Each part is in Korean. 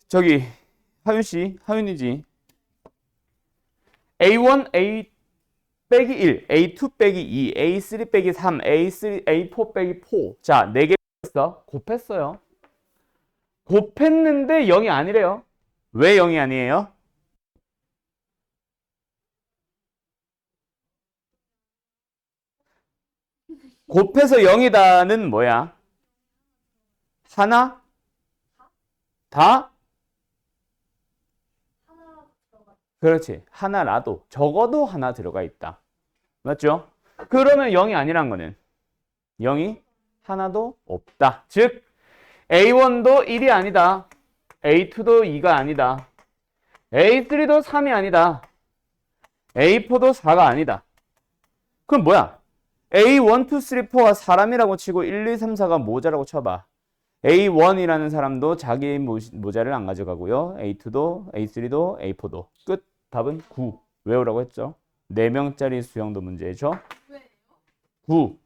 저기 하윤씨, 하윤이지. A1, A 빼기 1, A2 빼기 2, A3 빼기 3, A4 빼기 4. 자, 4개 뺐어. 곱했어요. 곱했는데 0이 아니래요. 왜 0이 아니에요? 곱해서 0이다는 뭐야? 하나? 다? 그렇지. 하나라도. 적어도 하나 들어가 있다. 맞죠? 그러면 0이 아니란 거는 0이 하나도 없다. 즉 A1도 1이 아니다. A2도 2가 아니다. A3도 3이 아니다. A4도 4가 아니다. 그럼 뭐야? A1, 2, 3, 4가 사람이라고 치고 1, 2, 3, 4가 모자라고 쳐봐. A1이라는 사람도 자기 모자를 안 가져가고요. A2도, A3도, A4도. 끝. 답은 9. 외우라고 했죠. 4명짜리 수영도 문제죠. 9.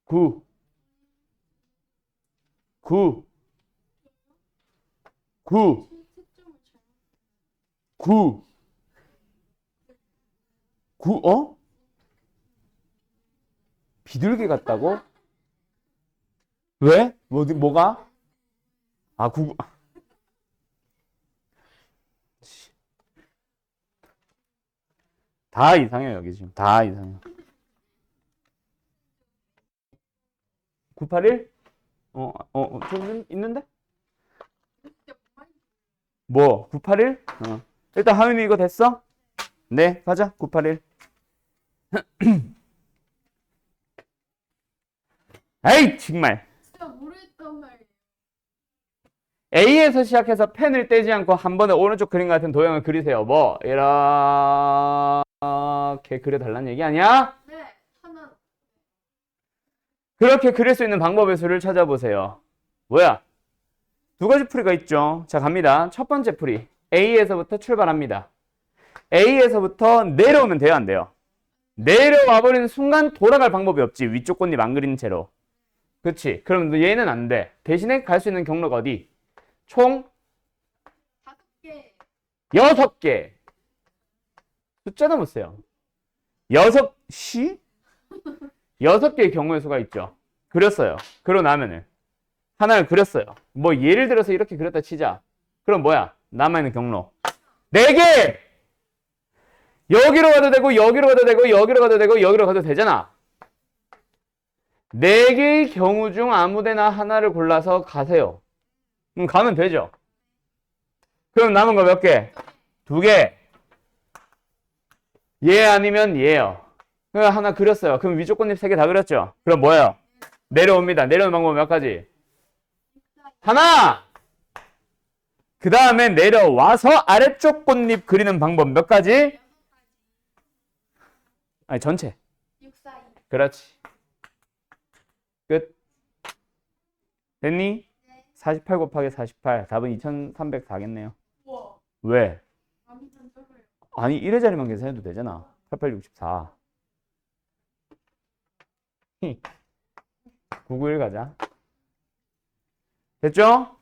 9. 9. 9. 9. 9. 어? 비둘기 같다고? 왜? 뭐가? 아, 9. 다 이상해요, 여기 지금. 다 이상해요. 981? 좀 있는데? 뭐, 981? 일단 하윤이 이거 됐어? 네, 가자. 981. 에이, 정말. 진짜 모르겠단 말이에요. A에서 시작해서 펜을 떼지 않고 한 번에 오른쪽 그림 같은 도형을 그리세요. 뭐, 이렇게 그려달라는 얘기 아니야? 네, 하나. 그렇게 그릴 수 있는 방법의 수를 찾아보세요. 뭐야? 두 가지 풀이가 있죠. 자, 갑니다. 첫 번째 풀이. A에서부터 출발합니다. A에서부터 내려오면 돼요, 안 돼요? 내려와 버리는 순간 돌아갈 방법이 없지. 위쪽 꽃잎 안 그린 채로. 그치? 그럼 얘는 안 돼. 대신에 갈 수 있는 경로가 어디? 총 5개. 6개. 숫자 넘었어요. 6개의 경우의 수가 있죠. 그렸어요. 그러고 나면은 하나를 그렸어요. 뭐 예를 들어서 이렇게 그렸다 치자. 그럼 뭐야? 남아있는 경로 4개! 여기로 가도 되고 여기로 가도 되고 여기로 가도 되고 여기로 가도 되잖아. 4개의 경우 중 아무데나 하나를 골라서 가세요. 가면 되죠. 그럼 남은 거 몇 개? 2개. 얘 아니면 얘요. 하나 그렸어요. 그럼 위쪽 꽃잎 3개 다 그렸죠? 그럼 뭐예요? 내려옵니다. 내려오는 방법 몇 가지? 하나! 그 다음에 내려와서 아래쪽 꽃잎 그리는 방법 몇 가지? 아니, 전체. 6, 4, 2. 그렇지. 끝. 됐니? 네. 48 곱하기 48. 답은 2304겠네요. 우와. 왜? 완전 적어요. 아니, 1의 자리만 계산해도 되잖아. 88, 64. 991 가자. 됐죠?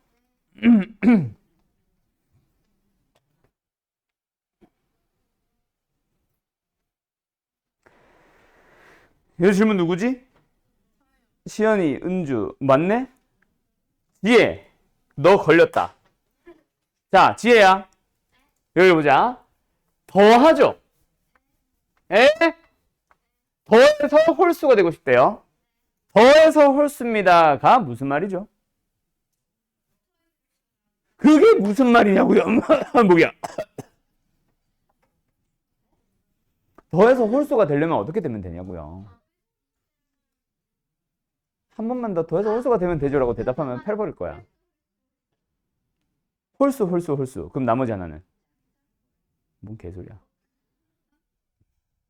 이 질문 누구지? 시연이, 은주. 맞네? 지혜, 너 걸렸다. 자, 지혜야. 여기 보자. 더하죠? 에? 더해서 홀수가 되고 싶대요. 더해서 홀수입니다가 무슨 말이죠? 그게 무슨 말이냐고요? 뭐야? 더해서 홀수가 되려면 어떻게 되면 되냐고요? 한 번만 더 더해서 홀수가 되면 되죠라고 대답하면 패 버릴 거야. 홀수. 그럼 나머지 하나는? 뭔 개소리야.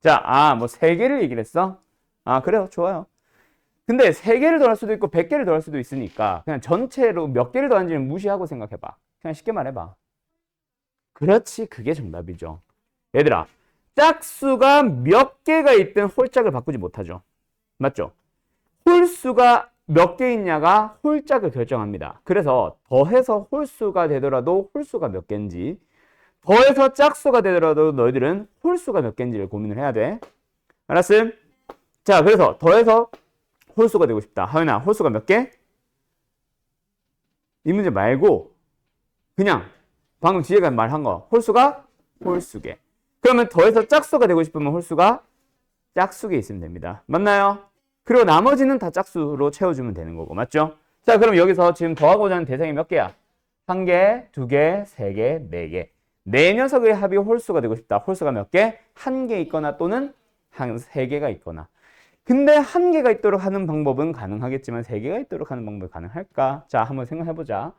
자, 뭐 3개를 얘기를 했어? 아, 그래요. 좋아요. 근데 3개를 더할 수도 있고 100개를 더할 수도 있으니까 그냥 전체로 몇 개를 더한지는 무시하고 생각해봐. 그냥 쉽게 말해봐. 그렇지, 그게 정답이죠. 얘들아, 짝수가 몇 개가 있든 홀짝을 바꾸지 못하죠. 맞죠? 홀수가 몇 개 있냐가 홀짝을 결정합니다. 그래서 더해서 홀수가 되더라도 홀수가 몇 개인지, 더해서 짝수가 되더라도 너희들은 홀수가 몇 개인지를 고민을 해야 돼. 알았음? 자, 그래서 더해서 홀수가 되고 싶다. 하연아, 홀수가 몇 개? 이 문제 말고 그냥 방금 지혜가 말한 거, 홀수가 홀수개. 그러면 더해서 짝수가 되고 싶으면 홀수가 짝수개 있으면 됩니다. 맞나요? 그리고 나머지는 다 짝수로 채워주면 되는 거고, 맞죠? 자, 그럼 여기서 지금 더하고자 하는 대상이 몇 개야? 1개, 2개, 3개, 4개. 네 녀석의 합이 홀수가 되고 싶다. 홀수가 몇 개? 1개 있거나 또는 3개가 있거나. 근데 1개가 있도록 하는 방법은 가능하겠지만 3개가 있도록 하는 방법이 가능할까? 자, 한번 생각해보자.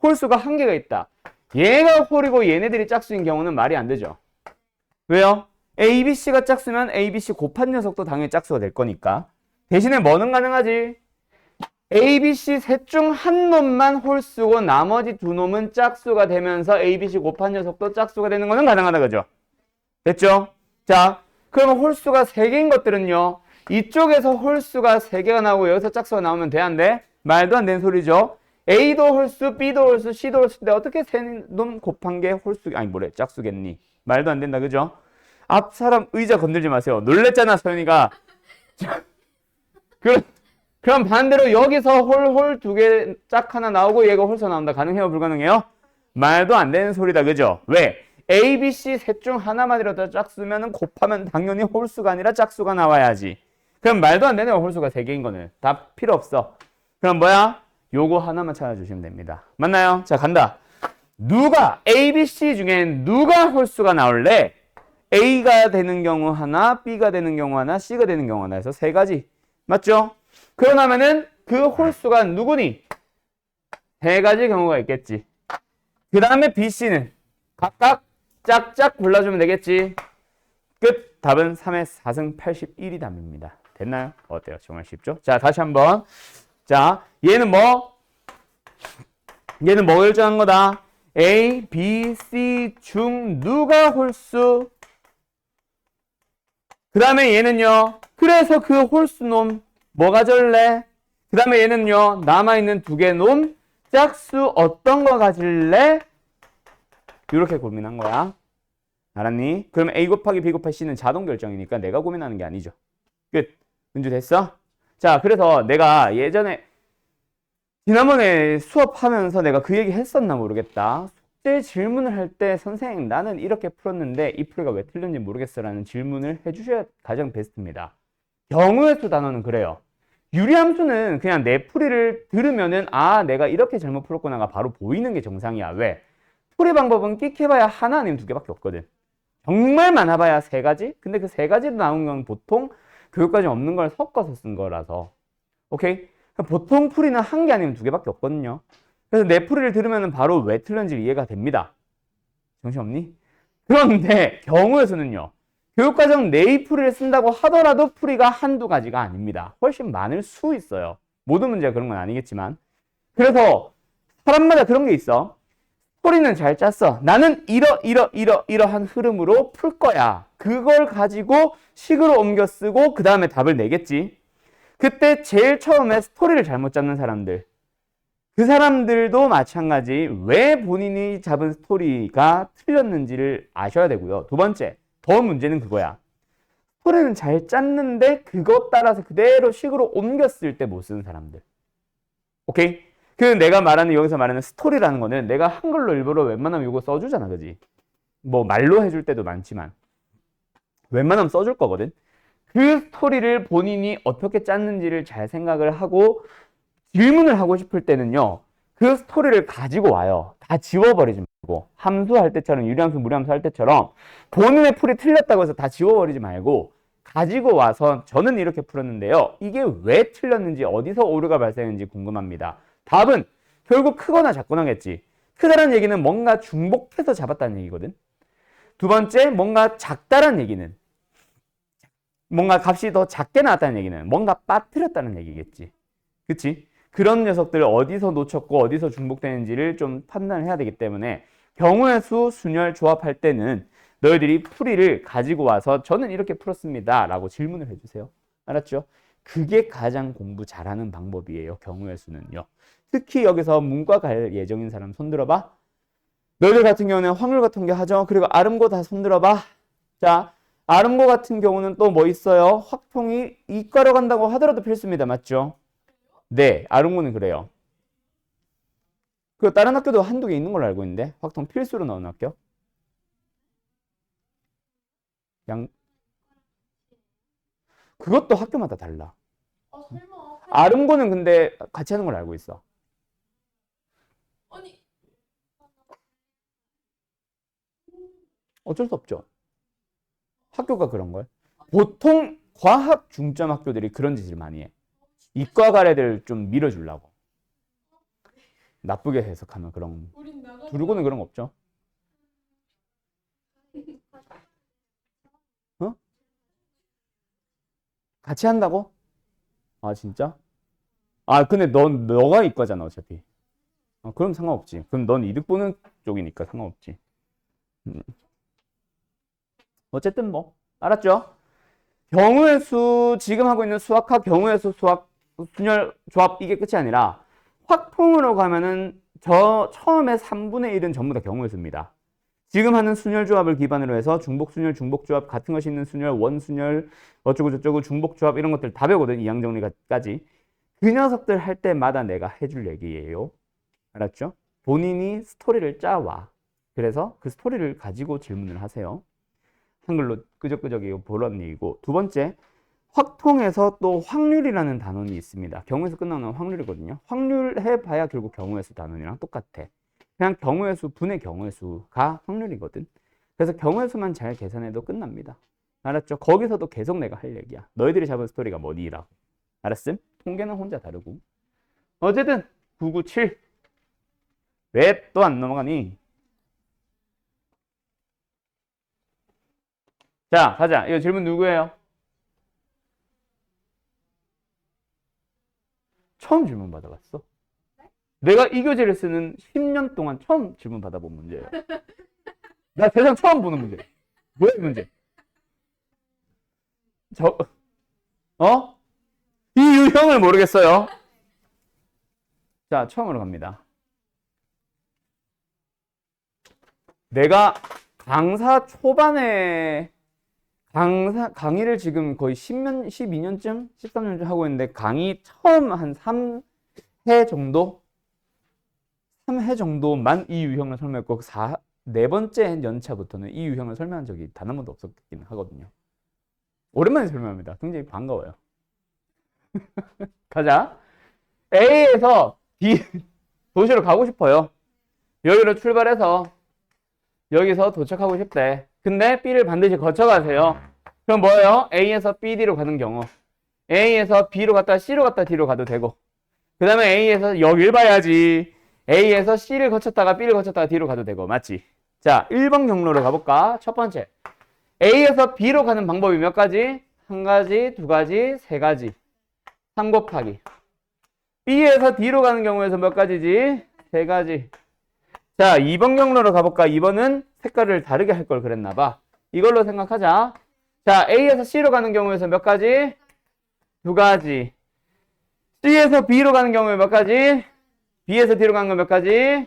홀수가 1개가 있다. 얘가 홀이고 얘네들이 짝수인 경우는 말이 안 되죠. 왜요? A, B, C가 짝수면 A, B, C 곱한 녀석도 당연히 짝수가 될 거니까. 대신에 뭐는 가능하지? A, B, C 셋 중 한 놈만 홀수고 나머지 두 놈은 짝수가 되면서 A, B, C 곱한 녀석도 짝수가 되는 거는 가능하다, 그죠? 됐죠? 자, 그러면 홀수가 3개인 것들은요. 이쪽에서 홀수가 3개가 나오고 여기서 짝수가 나오면 돼, 안 돼? 말도 안 되는 소리죠. A도 홀수, B도 홀수, C도 홀수인데 어떻게 3놈 곱한 게 홀수, 아니 뭐래, 짝수겠니? 말도 안 된다, 그죠? 앞 사람 의자 건들지 마세요. 놀랬잖아, 서연이가. 그럼 반대로 여기서 홀 2개 짝 하나 나오고 얘가 홀수 나온다. 가능해요, 불가능해요? 말도 안 되는 소리다, 그죠? 왜? A, B, C 셋 중 하나만이라도 짝수면 곱하면 당연히 홀수가 아니라 짝수가 나와야지. 그럼 말도 안 되네요, 홀수가 3개인 거는. 다 필요 없어. 그럼 뭐야? 요거 하나만 찾아주시면 됩니다. 맞나요? 자, 간다. 누가 A, B, C 중에 누가 홀수가 나올래? A가 되는 경우 하나, B가 되는 경우 하나, C가 되는 경우 하나 해서 3가지. 맞죠? 그러면은 그 홀수가 누구니? 3가지 경우가 있겠지. 그 다음에 B, C는 각각 짝짝 골라주면 되겠지. 끝. 답은 3의 4승 81이 답입니다. 됐나요? 어때요? 정말 쉽죠? 자, 다시 한번. 자, 얘는 뭐 결정한 거다? A, B, C 중 누가 홀수? 그 다음에 얘는요. 그래서 그 홀수 놈 뭐 가질래? 그 다음에 얘는요. 남아있는 2개 놈 짝수 어떤 거 가질래? 이렇게 고민한 거야. 알았니? 그럼 A 곱하기 B 곱하기 C는 자동 결정이니까 내가 고민하는 게 아니죠. 끝. 은주 됐어? 자, 그래서 내가 예전에 지난번에 수업하면서 내가 그 얘기 했었나 모르겠다. 숙제 질문을 할 때 선생님 나는 이렇게 풀었는데 이 풀이가 왜 틀렸는지 모르겠어 라는 질문을 해주셔야 가장 베스트입니다. 경우의 수 단어는 그래요. 유리함수는 그냥 내 풀이를 들으면은 아 내가 이렇게 잘못 풀었구나가 바로 보이는 게 정상이야. 왜? 풀이 방법은 끽해봐야 하나 아니면 2개밖에 없거든. 정말 많아봐야 3가지? 근데 그 3가지로 나온 건 보통 교육과정 없는 걸 섞어서 쓴 거라서. 오케이? 보통 풀이는 1개 아니면 2개밖에 없거든요. 그래서 내 풀이를 들으면 바로 왜 틀렸는지 이해가 됩니다. 정신없니? 그런데 경우의 수는요. 교육과정 내의 풀이를 쓴다고 하더라도 풀이가 1~2가지가 아닙니다. 훨씬 많을 수 있어요. 모든 문제가 그런 건 아니겠지만. 그래서 사람마다 그런 게 있어. 풀이는 잘 짰어. 나는 이러한 흐름으로 풀 거야. 그걸 가지고 식으로 옮겨 쓰고 그 다음에 답을 내겠지. 그때 제일 처음에 스토리를 잘못 잡는 사람들. 그 사람들도 마찬가지 왜 본인이 잡은 스토리가 틀렸는지를 아셔야 되고요. 2번째, 더 문제는 그거야. 스토리는 잘 짰는데 그것 따라서 그대로 식으로 옮겼을 때 못 쓰는 사람들. 오케이? 그 내가 말하는 여기서 말하는 스토리라는 거는 내가 한글로 일부러 웬만하면 이거 써주잖아, 그지? 뭐 말로 해줄 때도 많지만 웬만하면 써줄 거거든. 그 스토리를 본인이 어떻게 짰는지를 잘 생각을 하고 질문을 하고 싶을 때는요. 그 스토리를 가지고 와요. 다 지워버리지 말고 함수할 때처럼 유리함수, 무리함수 할 때처럼 본인의 풀이 틀렸다고 해서 다 지워버리지 말고 가지고 와서 저는 이렇게 풀었는데요. 이게 왜 틀렸는지 어디서 오류가 발생했는지 궁금합니다. 답은 결국 크거나 작거나겠지. 크다란 얘기는 뭔가 중복해서 잡았다는 얘기거든. 2번째, 뭔가 작다란 얘기는 뭔가 값이 더 작게 나왔다는 얘기는 뭔가 빠뜨렸다는 얘기겠지. 그치? 그런 녀석들 어디서 놓쳤고 어디서 중복되는지를 좀 판단해야 되기 때문에 경우의 수, 순열 조합할 때는 너희들이 풀이를 가지고 와서 저는 이렇게 풀었습니다 라고 질문을 해주세요. 알았죠? 그게 가장 공부 잘하는 방법이에요. 경우의 수는요. 특히 여기서 문과 갈 예정인 사람 손 들어봐. 너희들 같은 경우는 확률 같은 게 하죠. 그리고 아름고 다 손 들어봐. 자, 아름고 같은 경우는 또 뭐 있어요? 확통이 이과로 간다고 하더라도 필수입니다. 맞죠? 네, 아름고는 그래요. 그 다른 학교도 한두 개 있는 걸로 알고 있는데 확통 필수로 나오는 학교? 그것도 학교마다 달라. 설마. 아름고는 근데 같이 하는 걸로 알고 있어. 아니. 어쩔 수 없죠. 학교가 그런 걸. 보통 과학 중점 학교들이 그런 짓을 많이 해. 이과 갈 애들 좀 밀어주려고. 나쁘게 해석하면 그런. 우린 나가. 두르고는 그런 거 없죠. 어? 같이 한다고? 아 진짜? 아 근데 너가 이과잖아 어차피. 그럼 상관없지. 그럼 넌 이득 보는 쪽이니까 상관없지. 어쨌든 뭐 알았죠? 경우의 수 지금 하고 있는 수학학 경우의 수 수학 순열 조합 이게 끝이 아니라 확통으로 가면은 저 처음에 3분의 1은 전부 다 경우의 수입니다. 지금 하는 순열 조합을 기반으로 해서 중복 순열, 중복 조합 같은 것이 있는 순열, 원 순열 어쩌고 저쩌고 중복 조합 이런 것들 다 배우거든. 이항 정리까지. 그 녀석들 할 때마다 내가 해줄 얘기예요. 알았죠? 본인이 스토리를 짜와. 그래서 그 스토리를 가지고 질문을 하세요. 한글로 끄적끄적이고 보란 얘기고. 두 번째, 확통에서 또 확률이라는 단원이 있습니다. 경우에서 끝나는 확률이거든요. 확률 해봐야 결국 경우의 수 단원이랑 똑같아. 그냥 경우의 수, 분의 경우의 수가 확률이거든. 그래서 경우의 수만 잘 계산해도 끝납니다. 알았죠? 거기서도 계속 내가 할 얘기야. 너희들이 잡은 스토리가 뭐니라고. 알았음? 통계는 혼자 다르고. 어쨌든 997. 왜 또 안 넘어가니? 자, 가자. 이거 질문 누구예요? 처음 질문 받아봤어. 내가 이 교재를 쓰는 10년 동안 처음 질문 받아본 문제예요. 나 세상 처음 보는 문제. 뭐야 이 문제? 이 유형을 모르겠어요. 자, 처음으로 갑니다. 내가 강사 초반에 강의를 지금 거의 10년, 12년쯤, 13년쯤 하고 있는데 강의 처음 한 3회 정도? 3회 정도만 이 유형을 설명했고 네 번째 연차부터는 이 유형을 설명한 적이 단 한 번도 없었긴 하거든요. 오랜만에 설명합니다. 굉장히 반가워요. 가자. A에서 B 도시로 가고 싶어요. 여기로 출발해서 여기서 도착하고 싶대. 근데 B를 반드시 거쳐가세요. 그럼 뭐예요? A에서 B, D로 가는 경우. A에서 B로 갔다 C로 갔다 D로 가도 되고. 그 다음에 A에서 여길 봐야지. A에서 C를 거쳤다가 B를 거쳤다가 D로 가도 되고. 맞지? 자, 1번 경로로 가볼까? 첫 번째. A에서 B로 가는 방법이 몇 가지? 한 가지, 두 가지, 세 가지. 3 곱하기. B에서 D로 가는 경우에서 몇 가지지? 세 가지. 자, 2번 경로로 가볼까? 2번은 색깔을 다르게 할 걸 그랬나 봐. 이걸로 생각하자. 자, A에서 C로 가는 경우에서 몇 가지? 두 가지. C에서 B로 가는 경우에 몇 가지? B에서 D로 가는 거 몇 가지?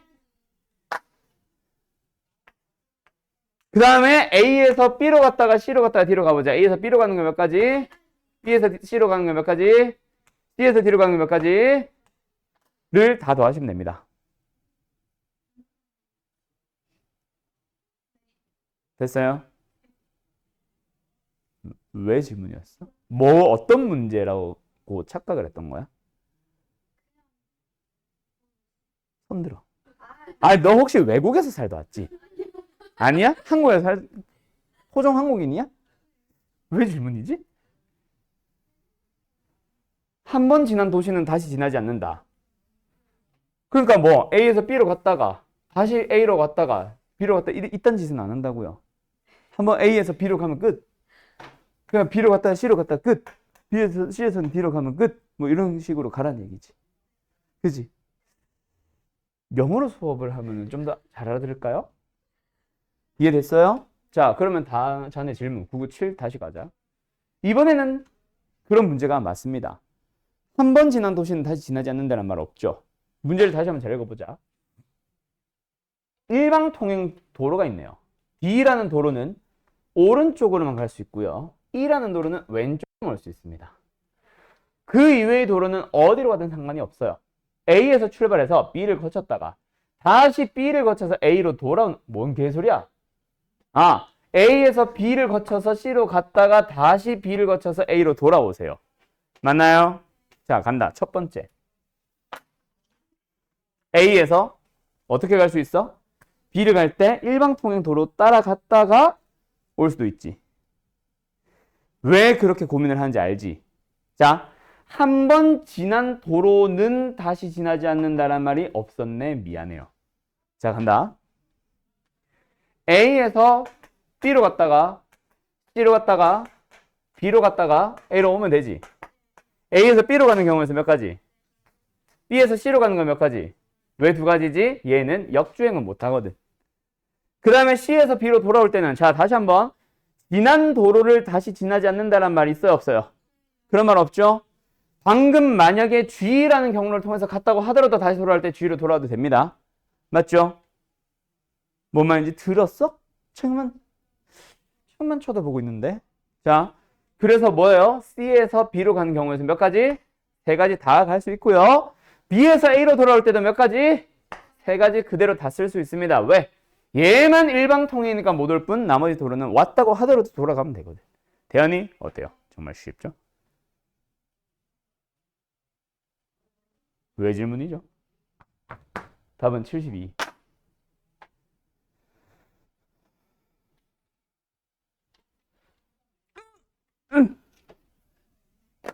그 다음에 A에서 B로 갔다가 C로 갔다가 D로 가보자. A에서 B로 가는 거 몇 가지? B에서 C로 가는 거 몇 가지? C에서 D로 가는 거 몇 가지? 를 다 더하시면 됩니다. 됐어요? 왜 질문이었어? 뭐 어떤 문제라고 착각을 했던 거야? 손 들어. 아니 너 혹시 외국에서 살다 왔지? 아니야? 한국에서 토종 한국인이야? 왜 질문이지? 한 번 지난 도시는 다시 지나지 않는다. 그러니까 뭐 A에서 B로 갔다가 다시 A로 갔다가 B로 갔다 이딴 짓은 안 한다고요. 한번 A에서 B로 가면 끝. 그냥 B로 갔다가 C로 갔다가 끝. C에서는 D로 가면 끝. 뭐 이런 식으로 가라는 얘기지. 그지? 영어로 수업을 하면 좀 더 잘 알아들을까요? 이해됐어요? 자, 그러면 자네 질문 997 다시 가자. 이번에는 그런 문제가 맞습니다. 한 번 지난 도시는 다시 지나지 않는다는 말 없죠. 문제를 다시 한번 잘 읽어보자. 일방 통행 도로가 있네요. D라는 도로는 오른쪽으로만 갈 수 있고요. E라는 도로는 왼쪽으로 갈 수 있습니다. 그 이외의 도로는 어디로 가든 상관이 없어요. A에서 출발해서 B를 거쳤다가 다시 B를 거쳐서 A로 돌아온, 뭔 개소리야? A에서 B를 거쳐서 C로 갔다가 다시 B를 거쳐서 A로 돌아오세요. 맞나요? 자, 간다. 첫 번째. A에서 어떻게 갈 수 있어? B를 갈 때 일방통행 도로 따라갔다가 올 수도 있지. 왜 그렇게 고민을 하는지 알지? 자, 한 번 지난 도로는 다시 지나지 않는다란 말이 없었네. 미안해요. 자, 간다. A에서 B로 갔다가 C로 갔다가 B로 갔다가 A로 오면 되지. A에서 B로 가는 경우에서 몇 가지? B에서 C로 가는 건 몇 가지? 왜 두 가지지? 얘는 역주행은 못 하거든. 그 다음에 C에서 B로 돌아올 때는 자, 다시 한번 지난 도로를 다시 지나지 않는다란 말이 있어요, 없어요? 그런 말 없죠? 방금 만약에 G라는 경로를 통해서 갔다고 하더라도 다시 돌아올 때 G로 돌아와도 됩니다. 맞죠? 뭔 말인지 들었어? 책만 쳐다보고 있는데. 자, 그래서 뭐예요? C에서 B로 가는 경우에서 몇 가지? 세 가지 다 갈 수 있고요. B에서 A로 돌아올 때도 몇 가지? 세 가지 그대로 다 쓸 수 있습니다. 왜? 얘만 일방통행이니까 못 올 뿐 나머지 도로는 왔다고 하더라도 돌아가면 되거든. 대현이 어때요? 정말 쉽죠? 왜 질문이죠? 답은 72.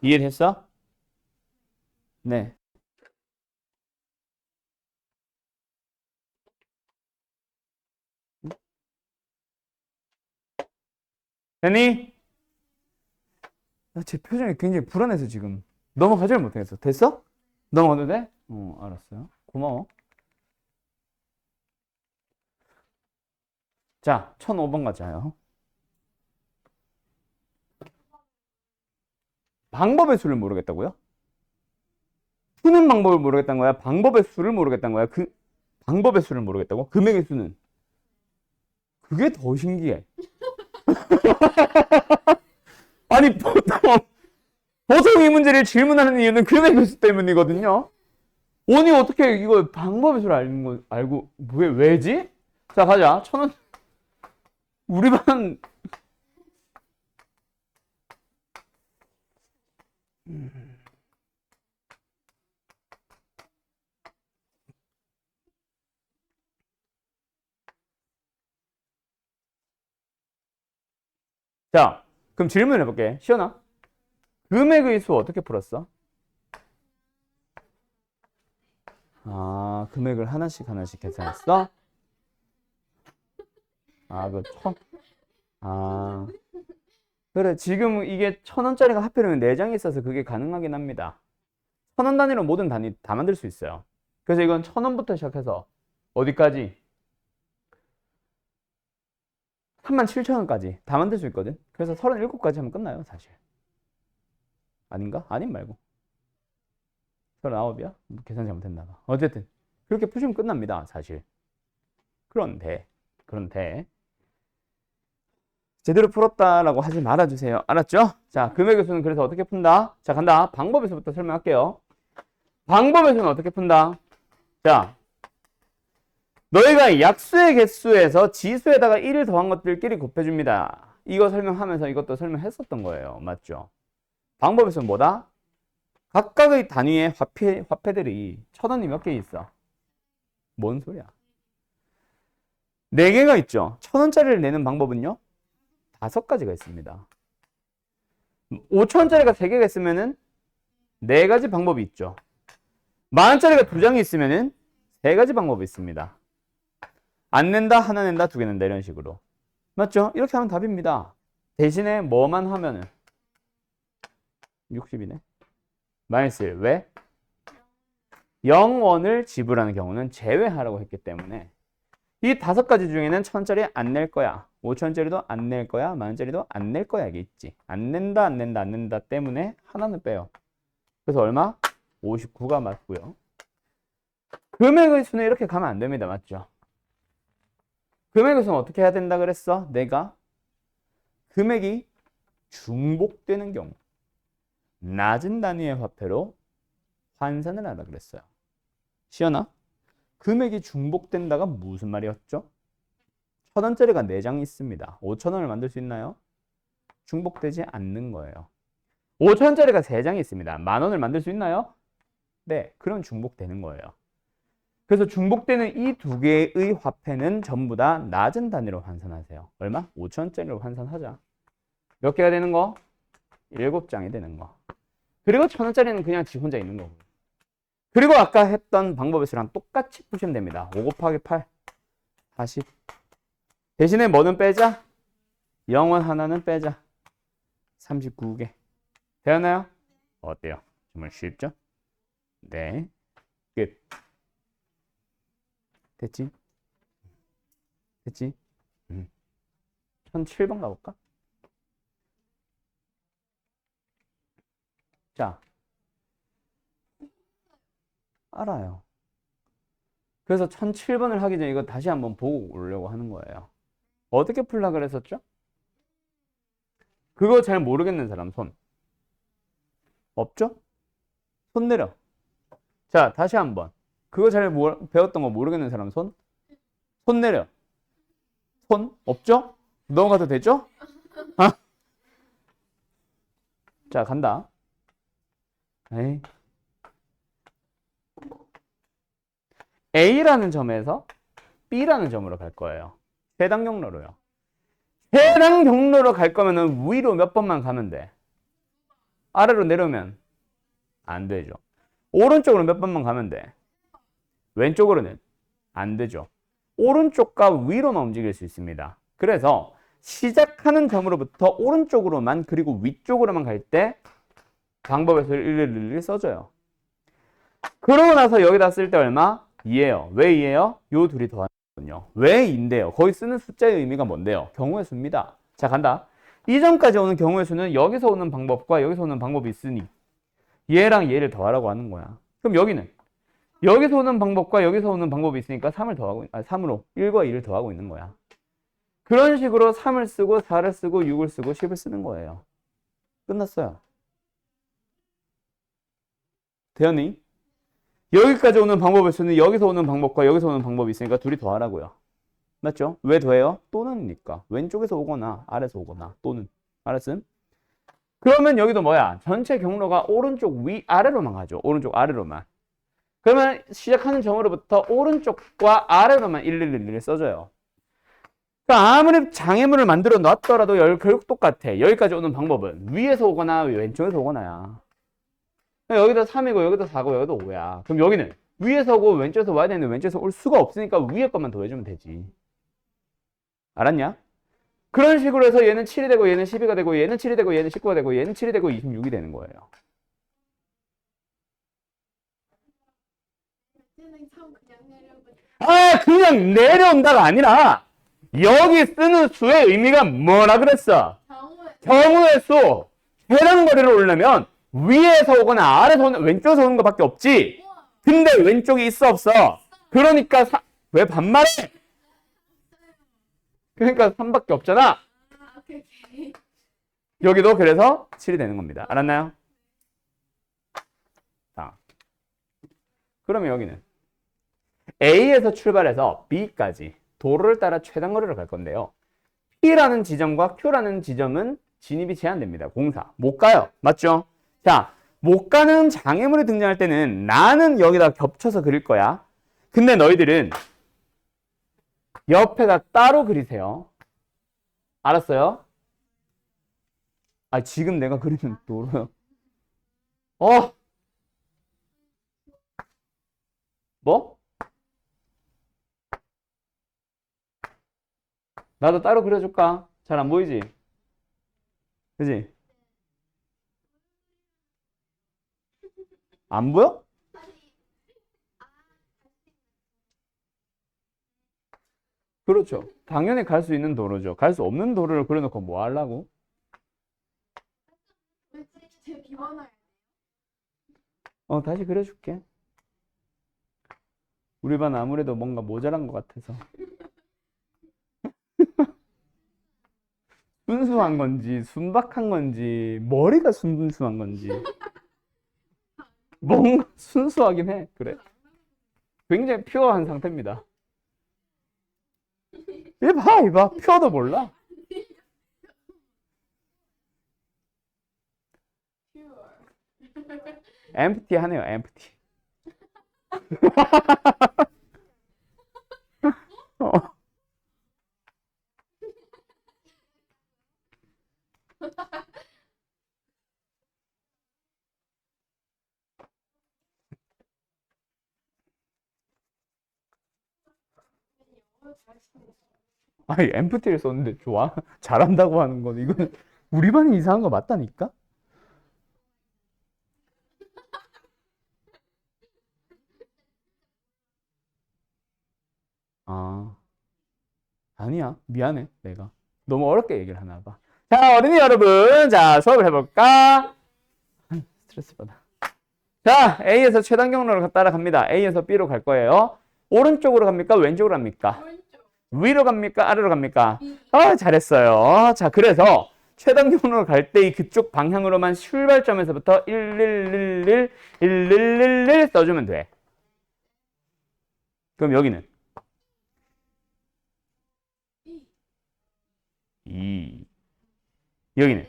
이해됐어? 네. 됐니? 제 표정이 굉장히 불안해서 지금 넘어가지를 못하겠어. 됐어? 넘어가도 돼? 알았어요. 고마워. 자, 1005번 가자요. 방법의 수를 모르겠다고요? 푸는 방법을 모르겠다는 거야? 방법의 수를 모르겠다는 거야? 그 방법의 수를 모르겠다고? 금액의 수는? 그게 더 신기해. 아니, 보통 이 문제를 질문하는 이유는 금액의 수 때문이거든요. 원이 어떻게 이거 방법의 수를 알고, 왜지? 자, 가자. 1000원. 우리 반. 자, 그럼 질문 해볼게. 시연아. 금액의 수 어떻게 풀었어? 금액을 하나씩 계산했어? 그래, 지금 이게 1000원짜리가 하필이면 4장이 있어서 그게 가능하긴 합니다. 1000원 단위로 모든 단위 다 만들 수 있어요. 그래서 이건 1000원부터 시작해서 어디까지? 37,000원까지 다 만들 수 있거든. 그래서 37가지 하면 끝나요, 사실. 아닌가? 아닌 말고. 39이야? 계산 잘못했나 봐. 어쨌든 그렇게 푸시면 끝납니다, 사실. 그런데 제대로 풀었다라고 하지 말아주세요. 알았죠? 자, 금액의 수는 그래서 어떻게 푼다? 자, 간다. 방법의 수부터 설명할게요. 방법의 수는 어떻게 푼다? 자, 너희가 약수의 개수에서 지수에다가 1을 더한 것들끼리 곱해줍니다. 이거 설명하면서 이것도 설명했었던 거예요. 맞죠? 방법의 수는 뭐다? 각각의 단위의 화폐들이 1000원이 몇 개 있어? 뭔 소리야? 4개가 있죠. 1000원짜리를 내는 방법은요? 5가지가 있습니다. 5,000원짜리가 3개가 있으면은 4가지 방법이 있죠. 만원짜리가 2장이 있으면은 3가지 방법이 있습니다. 안 낸다, 하나 낸다, 2개 낸다 이런 식으로. 맞죠? 이렇게 하면 답입니다. 대신에 뭐만 하면은 60이네. 마이너스 1. 왜? 0원을 지불하는 경우는 제외하라고 했기 때문에 이 5가지 중에는 1,000원짜리 안 낼 거야. 5,000원짜리도 안 낼 거야. 10,000원짜리도 안 낼 거야. 이게 있지. 안 낸다, 안 낸다, 안 낸다 때문에 하나는 빼요. 그래서 얼마? 59가 맞고요. 금액의 수는 이렇게 가면 안 됩니다. 맞죠? 금액의 수는 어떻게 해야 된다 그랬어? 내가 금액이 중복되는 경우 낮은 단위의 화폐로 환산을 하라 그랬어요. 시연아, 금액이 중복된다가 무슨 말이었죠? 1,000원짜리가 4장 있습니다. 5,000원을 만들 수 있나요? 중복되지 않는 거예요. 5,000원짜리가 3장이 있습니다. 10,000원을 만들 수 있나요? 네, 그럼 중복되는 거예요. 그래서 중복되는 이 2개의 화폐는 전부 다 낮은 단위로 환산하세요. 얼마? 5,000원짜리로 환산하자. 몇 개가 되는 거? 7장이 되는 거. 그리고 1,000원짜리는 그냥 지 혼자 있는 거고. 그리고 아까 했던 방법에서랑 똑같이 푸시면 됩니다. 5 곱하기 8, 40. 대신에 뭐는 빼자? 0원 하나는 빼자. 39개. 되었나요? 어때요? 정말 쉽죠? 네. 끝. 됐지? 됐지? 1007번 가볼까? 자. 알아요. 그래서 1007번을 하기 전에 이거 다시 한번 보고 오려고 하는 거예요. 어떻게 풀라 그랬었죠? 그거 잘 모르겠는 사람 손. 없죠? 손 내려. 자, 다시 한번. 그거 잘 배웠던 거 모르겠는 사람 손. 손 내려. 손 없죠? 넘어가도 되죠? 아. 자, 간다. 에이. A라는 점에서 B라는 점으로 갈 거예요. 해당 경로로요. 해당 경로로 갈 거면은 위로 몇 번만 가면 돼. 아래로 내려오면 안 되죠. 오른쪽으로 몇 번만 가면 돼. 왼쪽으로는 안 되죠. 오른쪽과 위로만 움직일 수 있습니다. 그래서 시작하는 점으로부터 오른쪽으로만 그리고 위쪽으로만 갈 때 방법에서 1111 써줘요. 그러고 나서 여기다 쓸 때 얼마? 2예요. 왜 2예요? 요 둘이 더하거든요. 왜 2인데요? 거기 쓰는 숫자의 의미가 뭔데요? 경우의 수입니다. 자, 간다. 이 점까지 오는 경우의 수는 여기서 오는 방법과 여기서 오는 방법이 있으니 얘랑 얘를 더하라고 하는 거야. 그럼 여기는 여기서 오는 방법과 여기서 오는 방법이 있으니까 3을 더하고 3으로 1과 2를 더하고 있는 거야. 그런 식으로 3을 쓰고 4를 쓰고 6을 쓰고 10을 쓰는 거예요. 끝났어요. 되었니? 여기까지 오는 방법의 수는 여기서 오는 방법과 여기서 오는 방법이 있으니까 둘이 더하라고요. 맞죠? 왜 더해요? 또는이니까. 왼쪽에서 오거나 아래에서 오거나 또는. 알았음? 그러면 여기도 뭐야? 전체 경로가 오른쪽 위아래로만 가죠. 오른쪽 아래로만. 그러면 시작하는 점으로부터 오른쪽과 아래로만 1111을 써줘요. 그러니까 아무리 장애물을 만들어 놨더라도 결국 똑같아. 여기까지 오는 방법은 위에서 오거나 왼쪽에서 오거나야. 여기도 3이고 여기도 4고 여기도 5야. 그럼 여기는 위에서 오고 왼쪽에서 와야 되는데 왼쪽에서 올 수가 없으니까 위에 것만 더해주면 되지. 알았냐? 그런 식으로 해서 얘는 7이 되고 얘는 12가 되고 얘는 7이 되고 얘는 19가 되고 얘는 7이 되고 26이 되는 거예요. 얘는 참 그냥 내려오고. 아, 그냥 내려온다가 아니라 여기 쓰는 수의 의미가 뭐라 그랬어? 경우의 수. 해당 거리를 오려면 위에서 오거나 아래에서 오는 왼쪽에서 오는 것밖에 없지. 근데 왼쪽이 있어 없어? 그러니까 왜 반말해? 그러니까 3밖에 없잖아. 아, 오케이. 여기도 그래서 7이 되는 겁니다. 알았나요? 자, 그러면 여기는 A에서 출발해서 B까지 도로를 따라 최단 거리를 갈 건데요. P라는 지점과 Q라는 지점은 진입이 제한됩니다. 공사. 못 가요. 맞죠? 자, 못 가는 장애물이 등장할 때는 나는 여기다 겹쳐서 그릴 거야. 근데 너희들은 옆에다 따로 그리세요. 알았어요? 아, 지금 내가 그리는 도로요. 뭐? 나도 따로 그려줄까? 잘 안 보이지? 그지? 안 보여? 그렇죠. 당연히 갈 수 있는 도로죠. 갈 수 없는 도로를 그려놓고 뭐 하려고? 왜 제 비번을 다시 그려줄게. 우리 반 아무래도 뭔가 모자란 것 같아서. 순수한 건지, 순박한 건지, 머리가 순수한 건지. 뭔가 순수하긴 해. 그래. 굉장히 퓨어한 상태입니다. 이봐. 퓨어도 몰라. 퓨어. empty 하네요, empty. 어. 영어 잘하시네. 아니, empty를 썼는데 좋아? 잘한다고 하는 건 이건 우리 반이 이상한 거 맞다니까? 아, 아니야. 미안해, 내가. 너무 어렵게 얘기를 하나 봐. 자, 어린이 여러분. 자, 수업을 해볼까? 스트레스 받아. 자, A에서 최단 경로로 따라갑니다. A에서 B로 갈 거예요. 오른쪽으로 갑니까? 왼쪽으로 갑니까? 오른쪽. 위로 갑니까? 아래로 갑니까? 위. 잘했어요. 자, 그래서 최단 경로로 갈 때 그쪽 방향으로만 출발점에서부터 1111, 1111 써주면 돼. 그럼 여기는? 2. 여기는?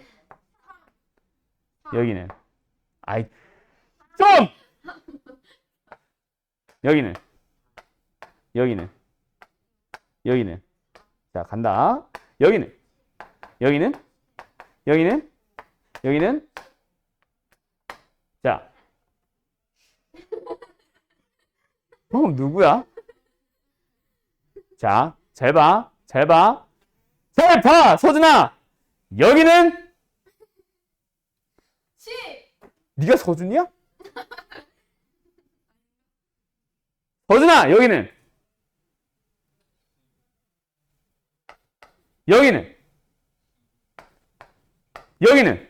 여기는? 아이, 좀! 여기는? 여기는? 여기는? 자, 간다. 여기는? 여기는? 여기는? 여기는? 자. 누구야? 자, 잘 봐. 잘 봐. 잘 봐! 서준아! 여기는? 10. 네가 서준이야? 서준아! 여기는? 여기는? 여기는?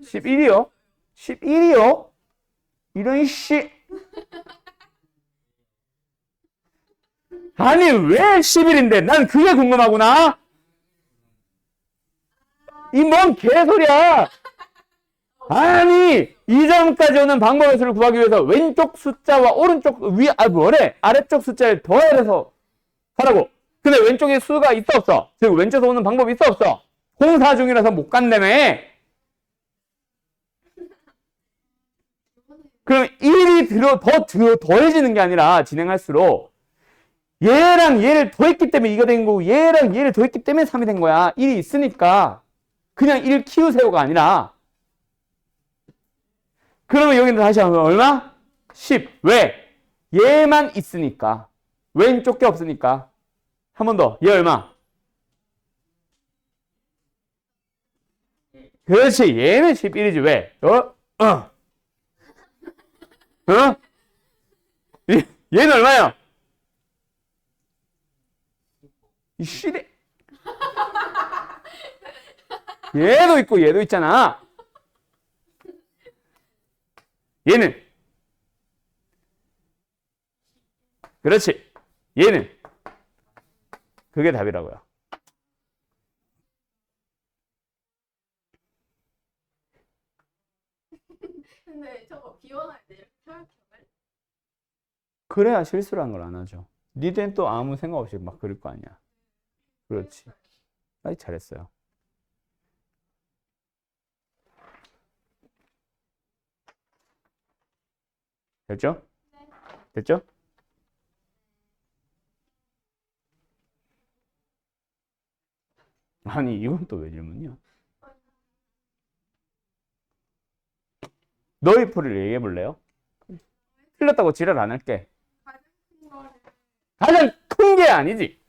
11이요? 11이요? 이런 씨. 아니, 왜 11인데? 난 그게 궁금하구나? 이 뭔 개소리야! 아니, 이 점까지 오는 방법의 수를 구하기 위해서 왼쪽 숫자와 오른쪽, 아래쪽 숫자를 더해서 하라고. 근데 왼쪽에 수가 있어, 없어? 즉, 왼쪽에서 오는 방법이 있어, 없어? 공사 중이라서 못 간다며. 그럼 1이 더해지는 게 아니라 진행할수록 얘랑 얘를 더했기 때문에 2가 된 거고 얘랑 얘를 더했기 때문에 3이 된 거야. 1이 있으니까 그냥 1 키우세요가 아니라. 그러면 여기는 다시 하면 얼마? 10. 왜? 얘만 있으니까. 왼쪽 게 없으니까. 한 번 더. 얘 얼마? 그렇지. 얘는 11이지. 왜? 얘는 얼마야? 이 시대. 얘도 있고 얘도 있잖아. 얘는. 그렇지. 얘는. 그게 답이라고요. 근데 저거 비원할 때 이렇게 생각해봐요. 그래야 실수라는 걸 안 하죠. 니들은 또 아무 생각 없이 막 그릴 거 아니야. 그렇지. 아이, 잘했어요. 됐죠? 됐죠? 아니, 이건 또 왜 질문이야? 너희 풀이를 얘기해 볼래요? 틀렸다고 지랄 안 할게. 가장 큰 거를 가장 큰 게 아니지.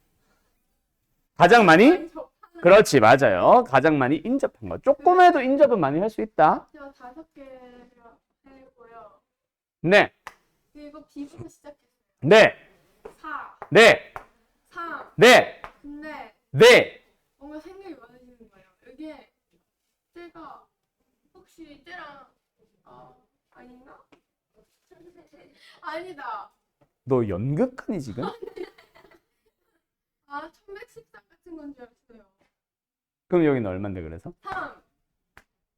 가장 많이? 접하는 그렇지, 맞아요. 가장 많이 인접한 거. 조금 해도 인접은 많이 할 수 있다. 제가 5개를 해고요. 네, 그리고 B부터 시작했어요. 네, 4, 네, 3. 네, 근데 네. 뭔가 생각이 많아지는 거예요. 이게 쟤가 혹시 쟤랑 아닌가? 아니다. 너 연극하니 지금? 아, 1113 같은 건 줄 알았어요. 그럼 여기는 얼만데 그래서? 3,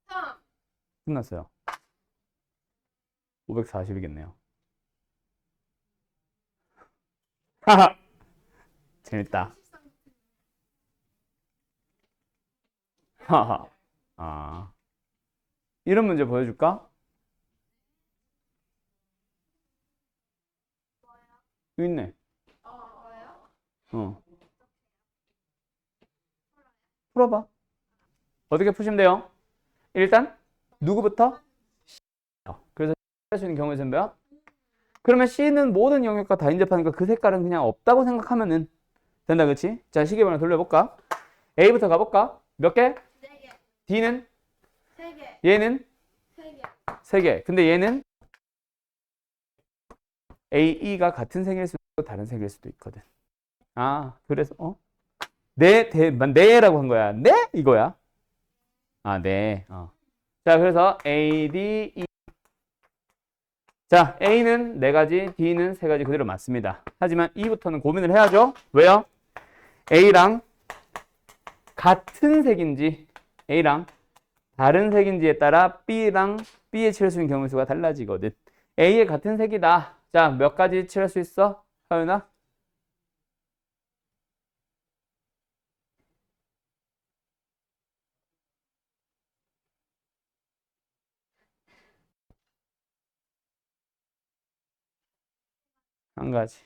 3. 끝났어요. 540이겠네요. 하하. 재밌다. 13. 하하. 아. 이런 문제 보여줄까? 여기 있네. 뭐예요? 어. 풀어봐. 어떻게 푸시면 돼요? 일단 누구부터? 그래서 할 수 있는 경우의 선배야? 그러면 C는 모든 영역과 다 인접하니까 그 색깔은 그냥 없다고 생각하면은 된다, 그치? 자, 시계번호 돌려볼까? A부터 가볼까? 몇 개? 4개, D는? 3개, 얘는? 3개. 3개. 근데 얘는 A, E가 같은 색일 수도 있고 다른 색일 수도 있거든. 아, 그래서 네라고 한 거야. 네? 이거야. 아, 네. 자, 그래서 A, D, E. 자, A는 4가지, D는 3가지 그대로 맞습니다. 하지만 E부터는 고민을 해야죠. 왜요? A랑 같은 색인지 A랑 다른 색인지에 따라 B랑 B에 칠할 수 있는 경우 수가 달라지거든. A에 같은 색이다. 자, 몇 가지 칠할 수 있어? 하윤아? 한 가지.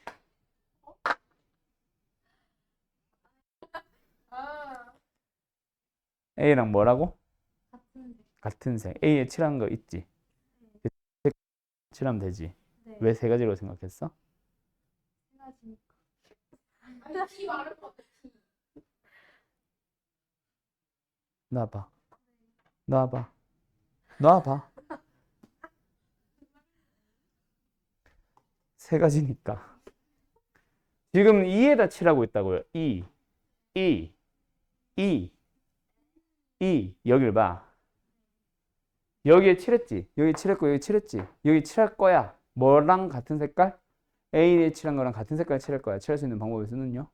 아, A랑 뭐라고? 같은 색. 같은 색. A에 칠한 거 있지? 칠하면 되지. 네. 왜 3가지로 생각했어? 해가지고. 아니, T 말할 거 같아. 놔봐. 놔봐. 놔봐. 3가지니까. 지금 2에다 칠하고 있다고요. 2, 2, 2, 2. 여길 봐. 여기에 칠했지. 여기 칠했고 여기 칠했지. 여기 칠할 거야. 뭐랑 같은 색깔? A에 칠한 거랑 같은 색깔 칠할 거야. 칠할 수 있는 방법의 수는요?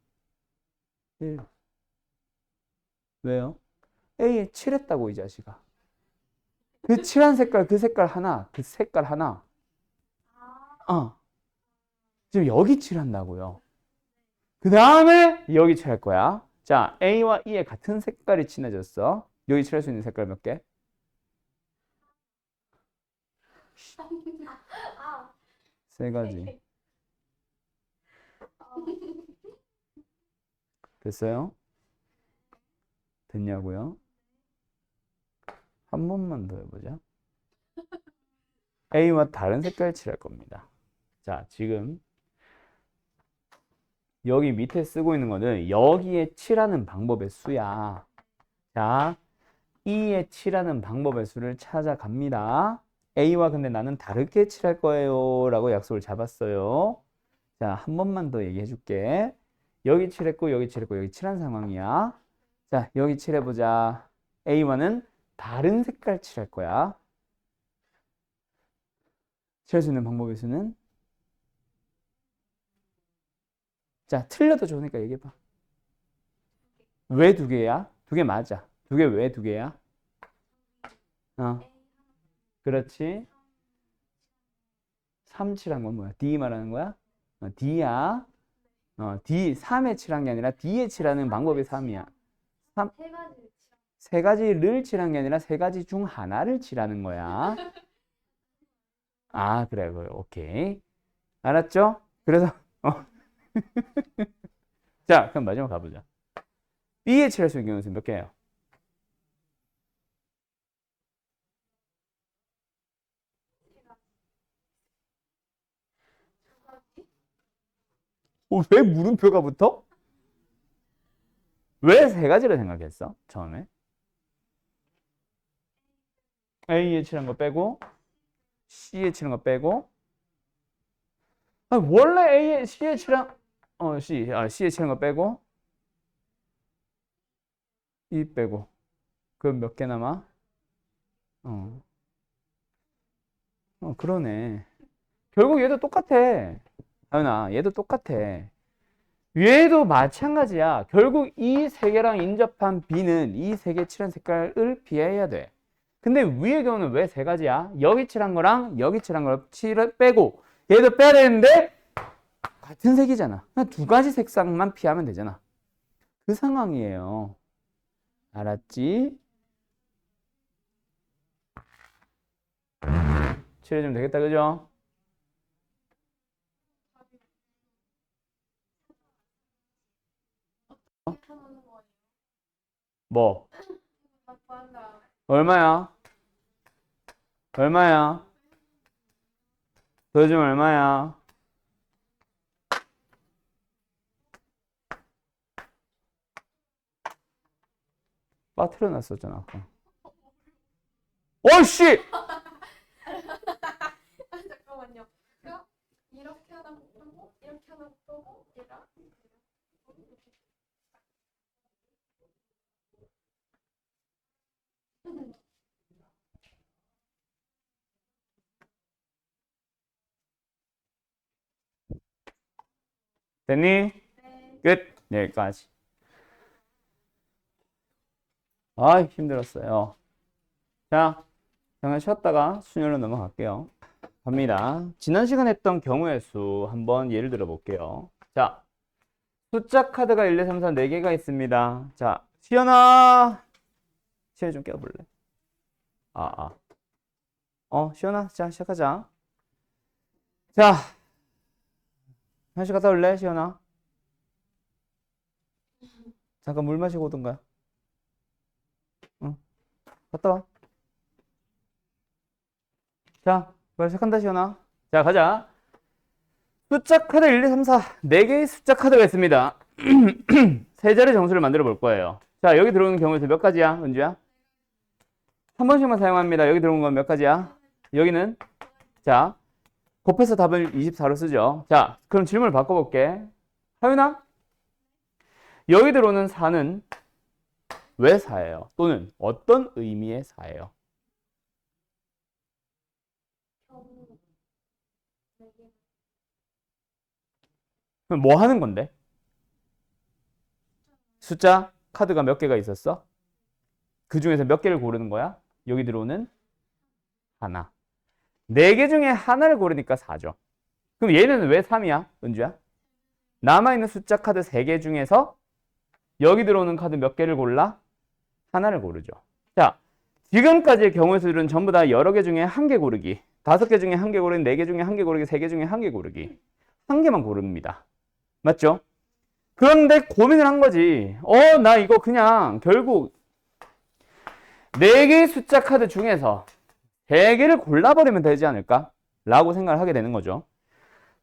1. 왜요? A에 칠했다고 이 자식아. 그 칠한 색깔 그 색깔 하나. 그 색깔 하나. 지금 여기 칠한다고요. 그 다음에 여기 칠할 거야. 자, A와 E의 같은 색깔이 친해졌어. 여기 칠할 수 있는 색깔 몇 개? 아, 3가지. 됐어요? 됐냐고요? 한 번만 더 해보자. A와 다른 색깔 칠할 겁니다. 자, 지금 여기 밑에 쓰고 있는 거는 여기에 칠하는 방법의 수야. 자, E에 칠하는 방법의 수를 찾아갑니다. A와 근데 나는 다르게 칠할 거예요 라고 약속을 잡았어요. 자, 한 번만 더 얘기해 줄게. 여기 칠했고 여기 칠했고 여기 칠한 상황이야. 자, 여기 칠해보자. A와는 다른 색깔 칠할 거야. 칠할 수 있는 방법의 수는? 자, 틀려도 좋으니까 얘기해봐. 왜 2개야? 2개 맞아. 2개 왜 2개야? 그렇지. 3 칠한 건 뭐야? D 말하는 거야? D야. D 3에 칠한 게 아니라 D에 칠하는 방법이 3이야. 3, 3가지. 3가지를 칠한 게 아니라 3가지 중 하나를 칠하는 거야. 아, 그래, 그래. 오케이. 알았죠? 그래서, 자, 그럼 마지막 가보자. B에 칠할 수 있는 경우는 몇 개예요? 왜 물음표가 붙어? 왜 세 가지를 생각했어? 처음에 A에 칠한 거 빼고 C에 칠한 거 빼고 원래 A에 C에 칠한 C에 칠한 거 빼고 E 빼고 그럼 몇 개 남아? 그러네. 결국 얘도 똑같아. 하연아, 얘도 똑같아. 얘도 마찬가지야. 결국 이 세 개랑 인접한 B는 이 세 개 칠한 색깔을 비해야 돼. 근데 위의 경우는 왜 세 가지야? 여기 칠한 거랑 여기 칠한 걸 빼고 얘도 빼야 되는데 같은 색이잖아. 그냥 두 가지 색상만 피하면 되잖아. 그 상황이에요. 알았지? 칠해주면 되겠다, 그죠? 하는 거예요. 뭐? 구한 다음에 얼마야? 얼마야? 더해주면 얼마야? 빠트려 놨었잖아, 아까. 어이씨! 잠깐만요. 그럼 이렇게 하나 곱하고 이렇게 하나 곱하고 얘랑 됐니? 네. 끝. 여기까지. 아, 힘들었어요. 자, 잠깐 쉬었다가 순열로 넘어갈게요. 갑니다. 지난 시간에 했던 경우의 수 한번 예를 들어 볼게요. 자, 숫자 카드가 1, 2, 3, 4, 4개가 있습니다. 자, 시연아. 시연이 좀 깨워볼래? 시연아. 자, 시작하자. 자, 한시 갔다 올래, 시연아? 잠깐 물 마시고 오던가. 응, 갔다 와. 자, 빨리 시작한다, 시연아. 자, 가자. 숫자 카드 1, 2, 3, 4. 4개의 숫자 카드가 있습니다. 세 자리 정수를 만들어 볼 거예요. 자, 여기 들어오는 경우에서 몇 가지야, 은주야? 한 번씩만 사용합니다. 여기 들어온 건 몇 가지야? 여기는, 자, 곱해서 답을 24로 쓰죠. 자, 그럼 질문을 바꿔볼게. 하윤아, 여기 들어오는 4는 왜 4예요? 또는 어떤 의미의 4예요? 그럼 뭐 하는 건데? 숫자 카드가 몇 개가 있었어? 그 중에서 몇 개를 고르는 거야? 여기 들어오는 하나. 4개 중에 하나를 고르니까 4죠. 그럼 얘는 왜 3이야? 은주야? 남아있는 숫자 카드 3개 중에서 여기 들어오는 카드 몇 개를 골라? 하나를 고르죠. 자, 지금까지의 경우의 수들은 전부 다 여러 개 중에 한 개 고르기, 5개 중에 한 개 고르기, 4개 중에 한 개 고르기, 3개 중에 한 개 고르기. 한 개만 고릅니다. 맞죠? 그런데 고민을 한 거지. 나 이거 그냥 결국 4개의 숫자 카드 중에서 3개를 골라버리면 되지 않을까? 라고 생각을 하게 되는 거죠.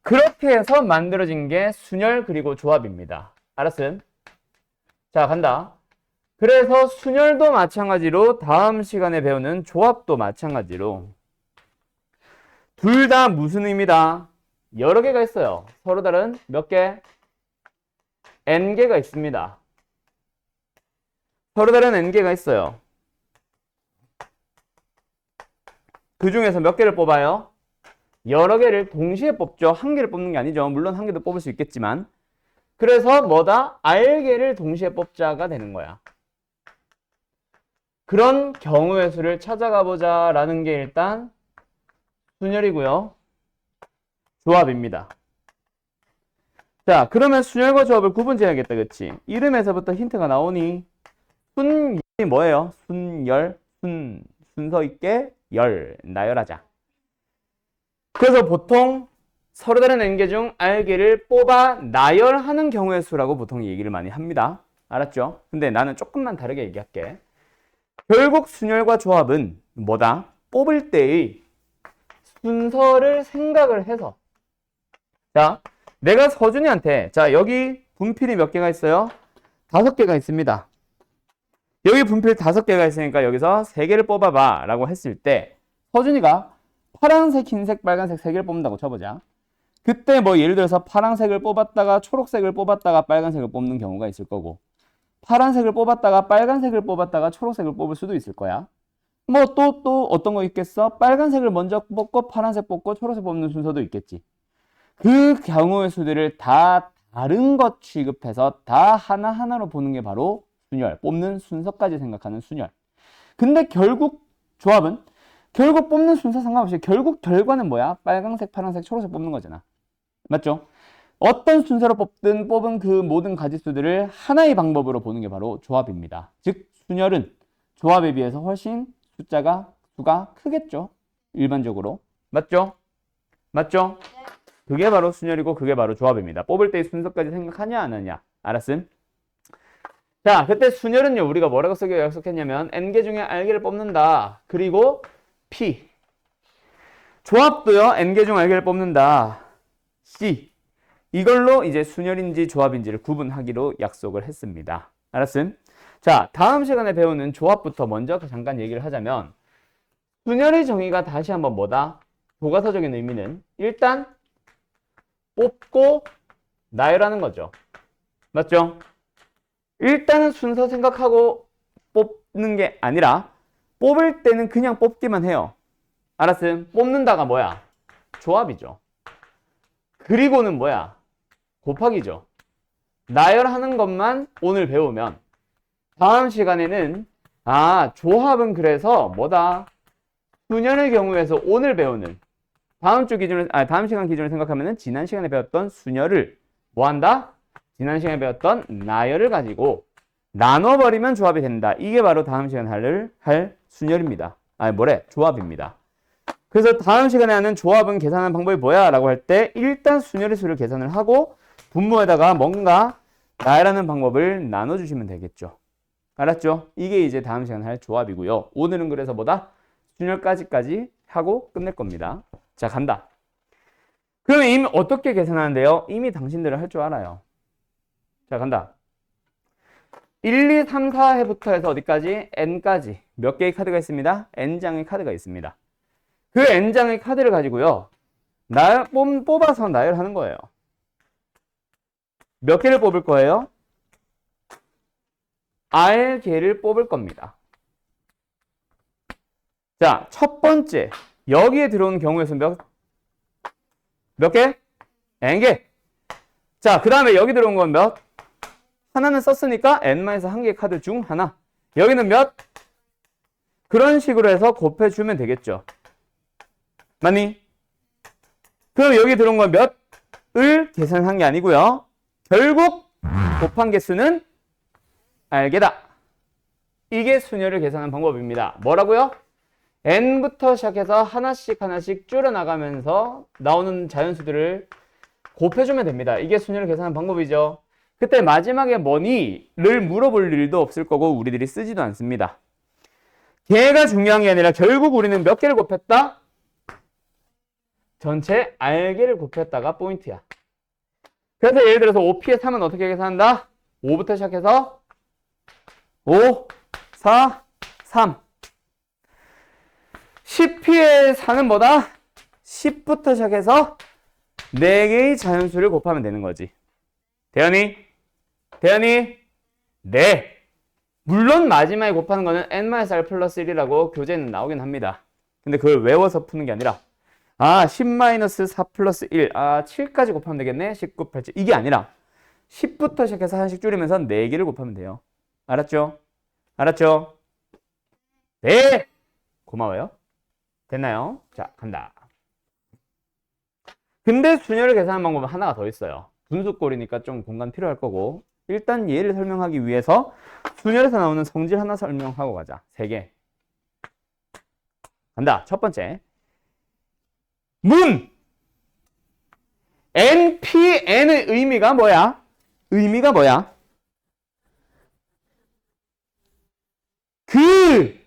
그렇게 해서 만들어진 게 순열 그리고 조합입니다. 알았음? 자, 간다. 그래서 순열도 마찬가지로 다음 시간에 배우는 조합도 마찬가지로 둘 다 무슨 의미다? 여러 개가 있어요. 서로 다른 몇 개? n개가 있습니다. 서로 다른 n개가 있어요. 그 중에서 몇 개를 뽑아요? 여러 개를 동시에 뽑죠. 한 개를 뽑는 게 아니죠. 물론 한 개도 뽑을 수 있겠지만. 그래서 뭐다? R개를 동시에 뽑자가 되는 거야. 그런 경우의 수를 찾아가 보자 라는 게 일단 순열이고요. 조합입니다. 자, 그러면 순열과 조합을 구분지어야겠다. 그치? 이름에서부터 힌트가 나오니 순열이 뭐예요? 순열, 순서 있게 열, 나열하자. 그래서 보통 서로 다른 n개 중 R개를 뽑아 나열하는 경우의 수라고 보통 얘기를 많이 합니다. 알았죠? 근데 나는 조금만 다르게 얘기할게. 결국 순열과 조합은 뭐다? 뽑을 때의 순서를 생각을 해서 자, 내가 서준이한테 자, 여기 분필이 몇 개가 있어요? 5개가 있습니다. 여기 분필 5개가 있으니까 여기서 3개를 뽑아봐 라고 했을 때 서준이가 파란색, 흰색, 빨간색 3개를 뽑는다고 쳐보자. 그때 뭐 예를 들어서 파란색을 뽑았다가 초록색을 뽑았다가 빨간색을 뽑는 경우가 있을 거고 파란색을 뽑았다가 빨간색을 뽑았다가 초록색을 뽑을 수도 있을 거야. 뭐 또 어떤 거 있겠어? 빨간색을 먼저 뽑고 파란색 뽑고 초록색 뽑는 순서도 있겠지. 그 경우의 수들을 다 다른 것 취급해서 다 하나하나로 보는 게 바로 순열, 뽑는 순서까지 생각하는 순열. 근데 결국 조합은 결국 뽑는 순서 상관없이 결국 결과는 뭐야? 빨간색, 파란색, 초록색 뽑는 거잖아. 맞죠? 어떤 순서로 뽑든 뽑은 그 모든 가지수들을 하나의 방법으로 보는 게 바로 조합입니다. 즉 순열은 조합에 비해서 훨씬 수가 크겠죠. 일반적으로. 맞죠? 맞죠? 그게 바로 순열이고 그게 바로 조합입니다. 뽑을 때의 순서까지 생각하냐 안 하냐. 알았음? 자, 그때 순열은요. 우리가 뭐라고 쓰기로 약속했냐면 n개 중에 r개를 뽑는다. 그리고 p. 조합도요. n개 중 r개를 뽑는다. c. 이걸로 이제 순열인지 조합인지를 구분하기로 약속을 했습니다. 알았음? 자, 다음 시간에 배우는 조합부터 먼저 잠깐 얘기를 하자면 순열의 정의가 다시 한번 뭐다? 교과서적인 의미는 일단 뽑고 나열하는 거죠. 맞죠? 일단은 순서 생각하고 뽑는 게 아니라 뽑을 때는 그냥 뽑기만 해요. 알았음? 뽑는다가 뭐야? 조합이죠. 그리고는 뭐야? 곱하기죠. 나열하는 것만 오늘 배우면 다음 시간에는 조합은 그래서 뭐다? 순열의 경우에서 오늘 배우는 다음 시간 기준을 생각하면은 지난 시간에 배웠던 순열을 뭐 한다? 지난 시간에 배웠던 나열을 가지고 나눠버리면 조합이 된다. 이게 바로 다음 시간에 할 순열입니다. 조합입니다. 그래서 다음 시간에 하는 조합은 계산하는 방법이 뭐야? 라고 할 때 일단 순열의 수를 계산을 하고 분모에다가 뭔가 나열하는 방법을 나눠주시면 되겠죠. 알았죠? 이게 이제 다음 시간에 할 조합이고요. 오늘은 그래서 뭐다? 순열까지 하고 끝낼 겁니다. 자, 간다. 그러면 이미 어떻게 계산하는데요? 이미 당신들은 할 줄 알아요. 자, 간다. 1, 2, 3, 4회부터 해서 어디까지? n까지 몇 개의 카드가 있습니다? n장의 카드가 있습니다. 그 n장의 카드를 가지고요. 뽑아서 나열하는 거예요. 몇 개를 뽑을 거예요? r개를 뽑을 겁니다. 자, 첫 번째. 여기에 들어오는 경우에서 몇 개? n개. 자, 그 다음에 여기 들어온 건 몇? 하나는 썼으니까 n-1개 카드 중 하나. 여기는 몇? 그런 식으로 해서 곱해주면 되겠죠. 맞니? 그럼 여기 들어온 건 몇을 계산한 게 아니고요. 결국 곱한 개수는 r개다. 이게 순열을 계산하는 방법입니다. 뭐라고요? n부터 시작해서 하나씩 줄여나가면서 나오는 자연수들을 곱해주면 됩니다. 이게 순열을 계산하는 방법이죠. 그때 마지막에 뭐니?를 물어볼 일도 없을 거고 우리들이 쓰지도 않습니다. 걔가 중요한 게 아니라 결국 우리는 몇 개를 곱했다? 전체 r개를 곱했다가 포인트야. 그래서 예를 들어서 5p의 3은 어떻게 계산한다? 5부터 시작해서 5, 4, 3. 10p의 4는 뭐다? 10부터 시작해서 4개의 자연수를 곱하면 되는 거지. 대현이? 네. 물론 마지막에 곱하는 거는 n-r 플러스 1이라고 교재는 나오긴 합니다. 근데 그걸 외워서 푸는 게 아니라 10-4 플러스 1. 7까지 곱하면 되겠네. 19, 8, 7. 이게 아니라 10부터 시작해서 하나씩 줄이면서 4개를 곱하면 돼요. 알았죠? 네. 고마워요. 됐나요? 자, 간다. 근데 순열을 계산하는 방법은 하나가 더 있어요. 분수꼴이니까 좀 공간 필요할 거고 일단 얘를 설명하기 위해서 순열에서 나오는 성질 하나 설명하고 가자. 3개. 간다. 첫 번째. 문! NPN의 의미가 뭐야? 그!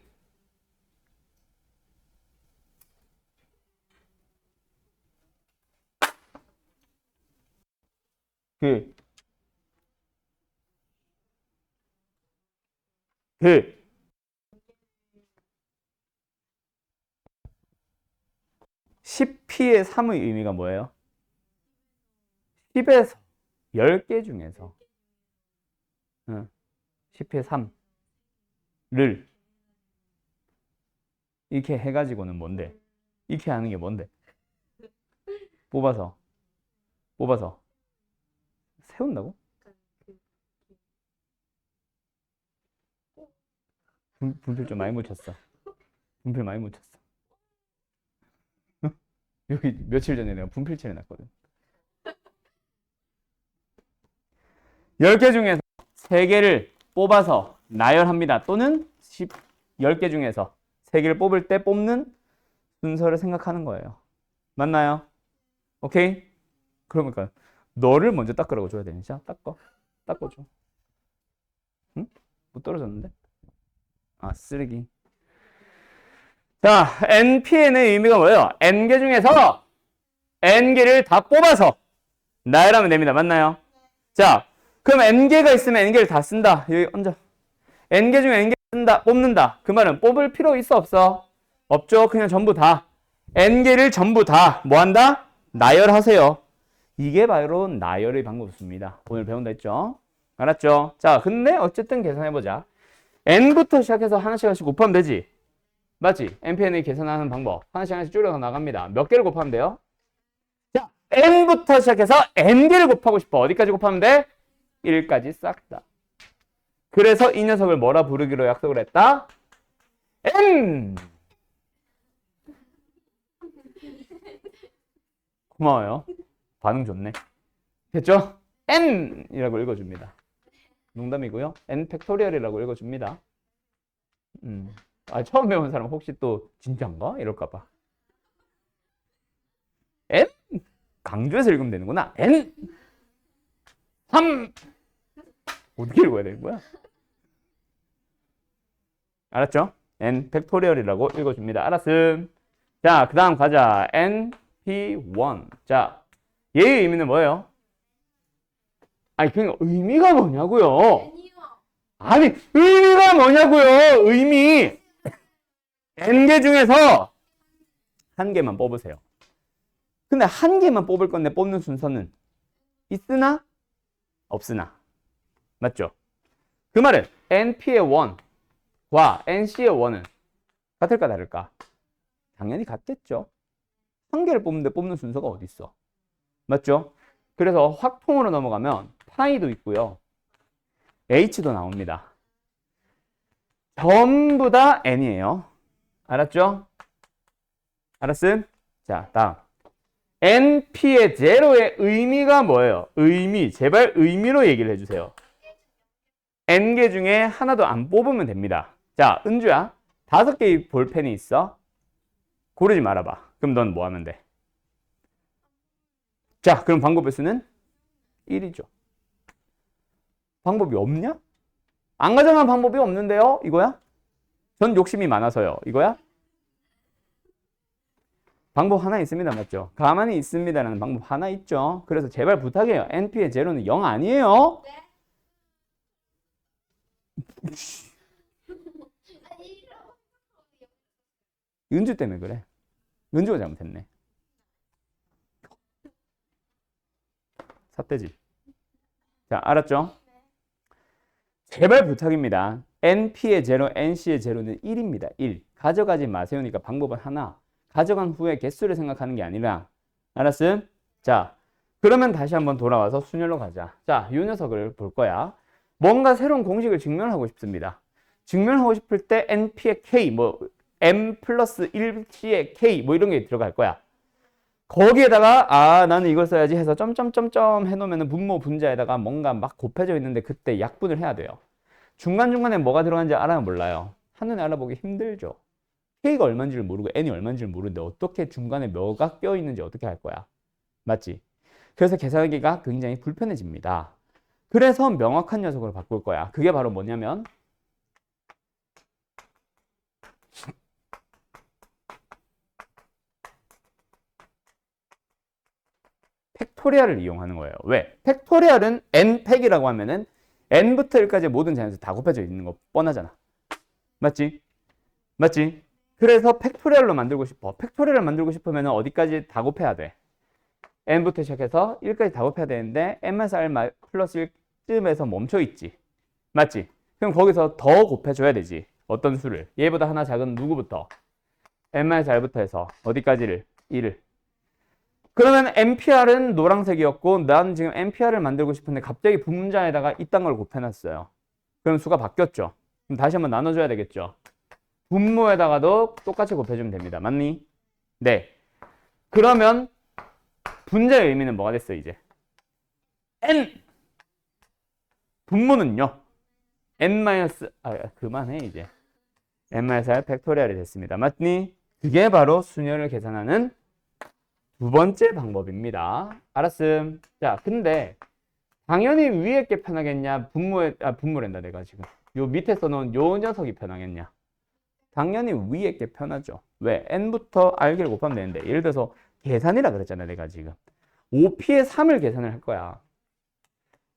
그 10p의 3의 의미가 뭐예요? 10에서 10개 중에서 10의 3를 이렇게 해가지고는 뭔데? 이렇게 하는 게 뭔데? 뽑아서 세운다고? 분필 좀 많이 묻혔어. 분필 많이 묻혔어. 여기 며칠 전에 내가 분필 칠해놨거든. 10개 중에서 3개를 뽑아서 나열합니다. 또는 10개 중에서 3개를 뽑을 때 뽑는 순서를 생각하는 거예요. 맞나요? 오케이? 그러니까 너를 먼저 닦으라고 줘야 되는 자, 닦아줘. 응? 못 떨어졌는데? 아, 쓰레기. 자, NPN의 의미가 뭐예요? N개 중에서 N개를 다 뽑아서 나열하면 됩니다. 맞나요? 자, 그럼 N개가 있으면 N개를 다 쓴다. 여기 얹어. N개 중에 N개 쓴다, 뽑는다. 그 말은 뽑을 필요 있어, 없어? 없죠. 그냥 전부 다. N개를 전부 다 뭐 한다? 나열하세요. 이게 바로 나열의 방법입니다. 오늘 배운다 했죠? 알았죠? 자, 근데 어쨌든 계산해보자. N부터 시작해서 하나씩 하나씩 곱하면 되지? 맞지? NPN을 계산하는 방법. 하나씩 하나씩 줄여서 나갑니다. 몇 개를 곱하면 돼요? 자, N부터 시작해서 N개를 곱하고 싶어. 어디까지 곱하면 돼? 1까지 싹 다. 그래서 이 녀석을 뭐라 부르기로 약속을 했다? N! 고마워요. 반응 좋네. 됐죠? N이라고 읽어줍니다. 농담이고요. N 팩토리얼이라고 읽어줍니다. 아, 처음 배운 사람 혹시 또 진짜인가? 이럴까봐. N? 강조해서 읽으면 되는구나. N 3 어떻게 읽어야 되는 거야? 알았죠? N 팩토리얼이라고 읽어줍니다. 알았음. 자, 그 다음 가자. NP1. 자, 얘의 의미는 뭐예요? 아니, 그러니까 의미가 뭐냐고요? 아니요. 아니, 의미가 뭐냐고요? 의미. N개 중에서 한 개만 뽑으세요. 근데 한 개만 뽑을 건데 뽑는 순서는 있으나 없으나. 맞죠? 그 말은 NP의 1과 NC의 1은 같을까 다를까? 당연히 같겠죠. 한 개를 뽑는데 뽑는 순서가 어디 있어? 맞죠? 그래서 확통으로 넘어가면 파이도 있고요. H도 나옵니다. 전부 다 N이에요. 알았죠? 알았음? 자, 다음. NP의 제로의 의미가 뭐예요? 의미. 제발 의미로 얘기를 해주세요. N개 중에 하나도 안 뽑으면 됩니다. 자, 은주야. 5개의 볼펜이 있어. 고르지 말아봐. 그럼 넌 뭐 하면 돼? 자, 그럼 방법의 수는 1이죠. 방법이 없냐? 안 가정한 방법이 없는데요? 이거야? 전 욕심이 많아서요. 이거야? 방법 하나 있습니다. 맞죠? 가만히 있습니다라는 방법 하나 있죠. 그래서 제발 부탁해요. NP의 제로는 0 아니에요? 은주 때문에 그래. 은주가 잘못했네. 삿대지. 자, 알았죠? 제발 부탁입니다. NP의 제로, NC의 제로는 1입니다. 1. 가져가지 마세요니까 방법은 하나. 가져간 후에 개수를 생각하는 게 아니라. 알았음? 자, 그러면 다시 한번 돌아와서 순열로 가자. 자, 이 녀석을 볼 거야. 뭔가 새로운 공식을 증명하고 싶습니다. 증명하고 싶을 때 NP의 K, 뭐 M 플러스 1C의 K 뭐 이런 게 들어갈 거야. 거기에다가 아 나는 이걸 써야지 해서 점점점점 해놓으면 분모 분자에다가 뭔가 막 곱해져 있는데 그때 약분을 해야 돼요. 중간중간에 뭐가 들어가는지 알아요? 몰라요? 한눈에 알아보기 힘들죠. K가 얼마인지를 모르고 N이 얼마인지를 모르는데 어떻게 중간에 뭐가 껴있는지 어떻게 할 거야? 맞지? 그래서 계산하기가 굉장히 불편해집니다. 그래서 명확한 녀석으로 바꿀 거야. 그게 바로 뭐냐면 팩토리얼을 이용하는 거예요. 왜? 팩토리얼은 n팩이라고 하면은 n부터 1까지 모든 자연수 다 곱해져 있는 거 뻔하잖아. 맞지? 맞지? 그래서 팩토리얼로 만들고 싶어. 팩토리얼을 만들고 싶으면 어디까지 다 곱해야 돼? n부터 시작해서 1까지 다 곱해야 되는데 n-r 플러스 1쯤에서 멈춰 있지. 맞지? 그럼 거기서 더 곱해줘야 되지. 어떤 수를? 얘보다 하나 작은 누구부터? n-r부터 해서 어디까지를? 1을. 그러면 npr은 노란색이었고 난 지금 npr을 만들고 싶은데 갑자기 분자에다가 이딴 걸 곱해놨어요. 그럼 수가 바뀌었죠. 그럼 다시 한번 나눠줘야 되겠죠. 분모에다가도 똑같이 곱해주면 됩니다. 맞니? 네. 그러면 분자의 의미는 뭐가 됐어 이제? n 분모는요. 그만해 이제. n-r 팩토리얼이 됐습니다. 맞니? 그게 바로 순열을 계산하는 두 번째 방법입니다. 알았음. 자, 근데 당연히 위에 게 편하겠냐? 분모랜다 내가 지금. 요 밑에 써놓은 요 녀석이 편하겠냐? 당연히 위에 게 편하죠. 왜? n부터 r기를 곱하면 되는데 예를 들어서 계산이라 그랬잖아 내가 지금. 5p의 3을 계산을 할 거야.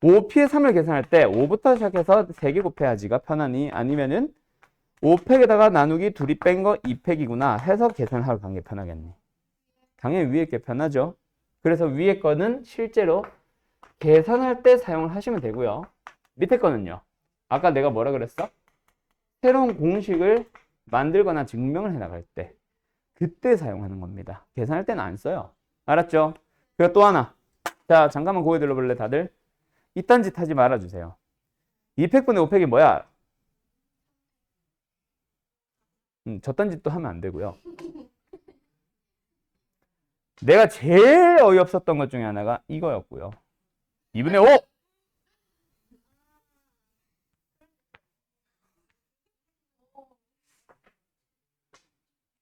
5p의 3을 계산할 때 5부터 시작해서 3개 곱해야지가 편하니 아니면은 5팩에다가 나누기 둘이 뺀 거 2팩이구나 해서 계산하러 가는 게 편하겠니? 당연히 위에 게 편하죠. 그래서 위에 거는 실제로 계산할 때 사용을 하시면 되고요. 밑에 거는요. 아까 내가 뭐라 그랬어? 새로운 공식을 만들거나 증명을 해나갈 때 그때 사용하는 겁니다. 계산할 때는 안 써요. 알았죠? 그리고 또 하나. 자, 잠깐만 고개 들어볼래 다들? 이딴 짓 하지 말아주세요. 2팩분의 5팩이 뭐야? 저딴 짓도 하면 안 되고요. 내가 제일 어이없었던 것 중에 하나가 이거였고요. 2분의 5!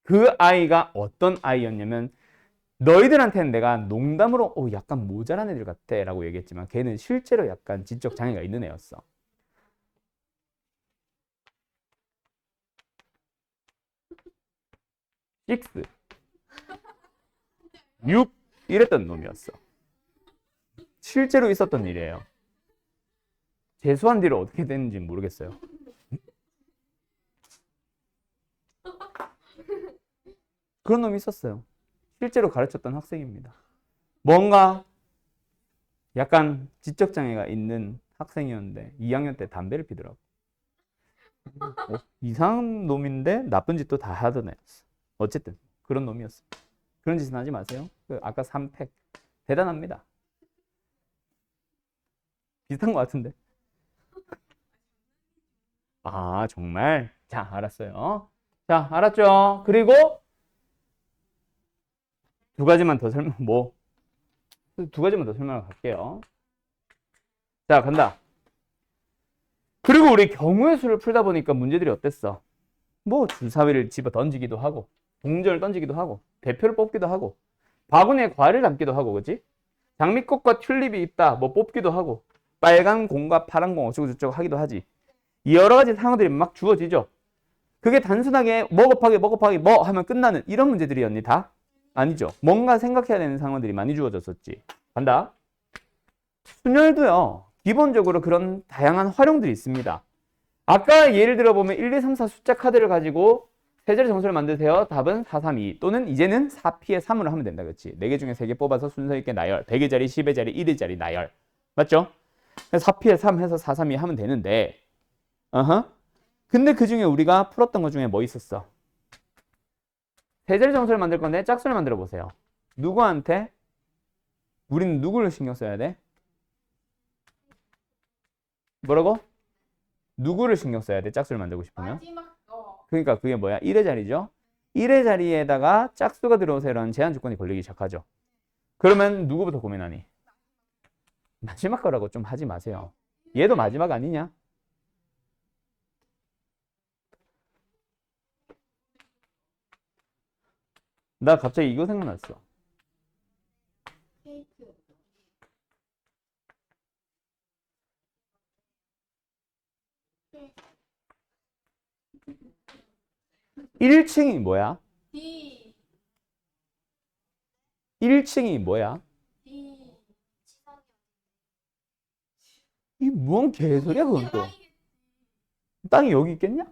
그 아이가 어떤 아이였냐면 너희들한테는 내가 농담으로 약간 모자란 애들 같아 라고 얘기했지만 걔는 실제로 약간 지적 장애가 있는 애였어. 6, 6 이랬던 놈이었어. 실제로 있었던 일이에요. 재수한 뒤로 어떻게 됐는지 모르겠어요. 그런 놈이 있었어요. 실제로 가르쳤던 학생입니다. 뭔가 약간 지적장애가 있는 학생이었는데 2학년 때 담배를 피더라고. 이상한 놈인데 나쁜 짓도 다 하던 애였어. 어쨌든 그런 놈이었어. 그런 짓은 하지 마세요. 아까 3팩 대단합니다. 비슷한 것 같은데. 아 정말? 자 알았어요. 자 알았죠? 그리고 두 가지만 더 두 가지만 더 설명을 할게요. 자 간다. 그리고 우리 경우의 수를 풀다 보니까 문제들이 어땠어? 뭐 주사위를 집어 던지기도 하고 동전을 던지기도 하고 대표를 뽑기도 하고 바구니에 과일을 담기도 하고 그치? 장미꽃과 튤립이 있다 뭐 뽑기도 하고 빨간 공과 파란 공 어쩌고 저쩌고 하기도 하지. 여러 가지 상황들이 막 주어지죠. 그게 단순하게 뭐 곱하기 뭐 하면 끝나는 이런 문제들이었니 다? 아니죠. 뭔가 생각해야 되는 상황들이 많이 주어졌었지. 간다. 순열도요. 기본적으로 그런 다양한 활용들이 있습니다. 아까 예를 들어보면 1, 2, 3, 4 숫자 카드를 가지고 세 자리 정수를 만드세요. 답은 4, 3, 2 또는 이제는 4P의 3으로 하면 된다. 그렇지? 4개 중에 3개 뽑아서 순서 있게 나열. 100의 자리, 10의 자리, 1의 자리 나열. 맞죠? 4P의 3 해서 4, 3, 2 하면 되는데 근데 그 중에 우리가 풀었던 것 중에 뭐 있었어? 세 자리 정수를 만들 건데 짝수를 만들어 보세요. 누구한테? 우리는 누구를 신경 써야 돼? 뭐라고? 누구를 신경 써야 돼? 짝수를 만들고 싶으면? 마지막 그러니까 그게 뭐야? 1의 자리죠? 1의 자리에다가 짝수가 들어오세요라는 제한 조건이 걸리기 시작하죠. 그러면 누구부터 고민하니? 마지막 거라고 좀 하지 마세요. 얘도 마지막 아니냐? 나 갑자기 이거 생각났어. 케이크 1층이 뭐야? D 1층이 뭐야? D 이 뭔 개소리야 그건 또. 땅이 여기 있겠냐?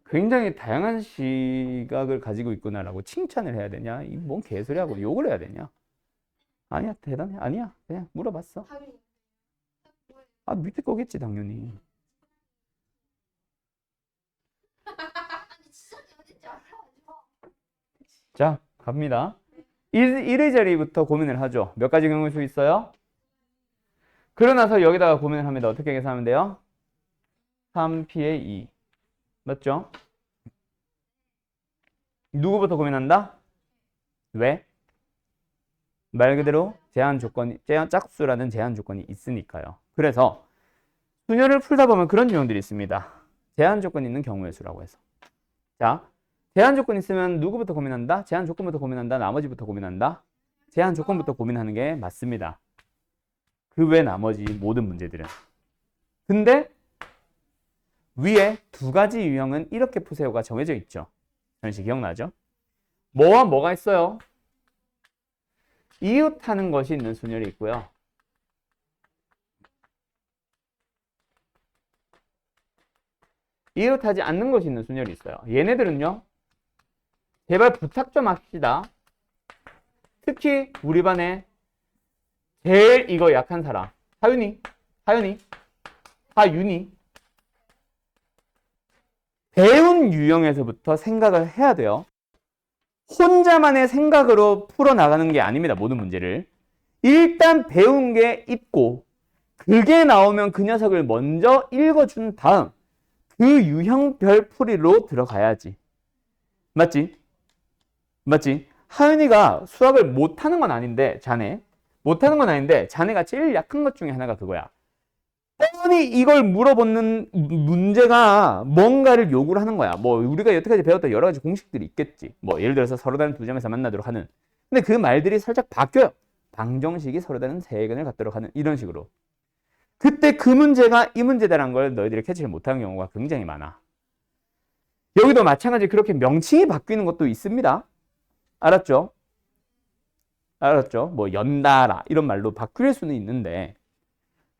굉장히 다양한 시각을 가지고 있구나라고 칭찬을 해야 되냐? 이 뭔 개소리하고 욕을 해야 되냐? 아니야, 대단해. 아니야. 그냥 물어봤어. 답이 뭐예요? 아, 밑에 거겠지, 당연히. 아니 지선이 어딘지 알아가지고. 자, 갑니다. 1의 자리부터 고민을 하죠. 몇 가지 경우일 수 있어요? 그러고 나서 여기다가 고민을 합니다. 어떻게 계산하면 돼요? 3p의 2. 맞죠? 누구부터 고민한다? 왜? 말 그대로 짝수라는 제한 조건이 있으니까요. 그래서 수녀를 풀다 보면 그런 유형들이 있습니다. 제한 조건이 있는 경우의 수라고 해서. 자, 제한 조건 있으면 누구부터 고민한다? 제한 조건부터 고민한다? 나머지부터 고민한다? 제한 조건부터 고민하는 게 맞습니다. 그 외 나머지 모든 문제들은. 근데 위에 두 가지 유형은 이렇게 푸세요가 정해져 있죠. 현식 기억나죠? 뭐와 뭐가 있어요? 이웃하는 것이 있는 순열이 있고요. 이웃하지 않는 것이 있는 순열이 있어요. 얘네들은요. 제발 부탁 좀 합시다. 특히 우리 반에 제일 이거 약한 사람. 하윤이. 배운 유형에서부터 생각을 해야 돼요. 혼자만의 생각으로 풀어나가는 게 아닙니다. 모든 문제를. 일단 배운 게 있고 그게 나오면 그 녀석을 먼저 읽어준 다음 그 유형별 풀이로 들어가야지. 맞지? 하윤이가 수학을 못하는 건 아닌데 자네가 제일 약한 것 중에 하나가 그거야. 뻔히 이걸 물어보는 문제가 뭔가를 요구를 하는 거야. 뭐 우리가 여태까지 배웠던 여러 가지 공식들이 있겠지. 뭐 예를 들어서 서로 다른 두 점에서 만나도록 하는. 근데 그 말들이 살짝 바뀌어요. 방정식이 서로 다른 세근을 갖도록 하는 이런 식으로. 그때 그 문제가 이 문제다라는 걸 너희들이 캐치를 못하는 경우가 굉장히 많아. 여기도 마찬가지 그렇게 명칭이 바뀌는 것도 있습니다. 알았죠? 뭐 연달아 이런 말로 바뀔 수는 있는데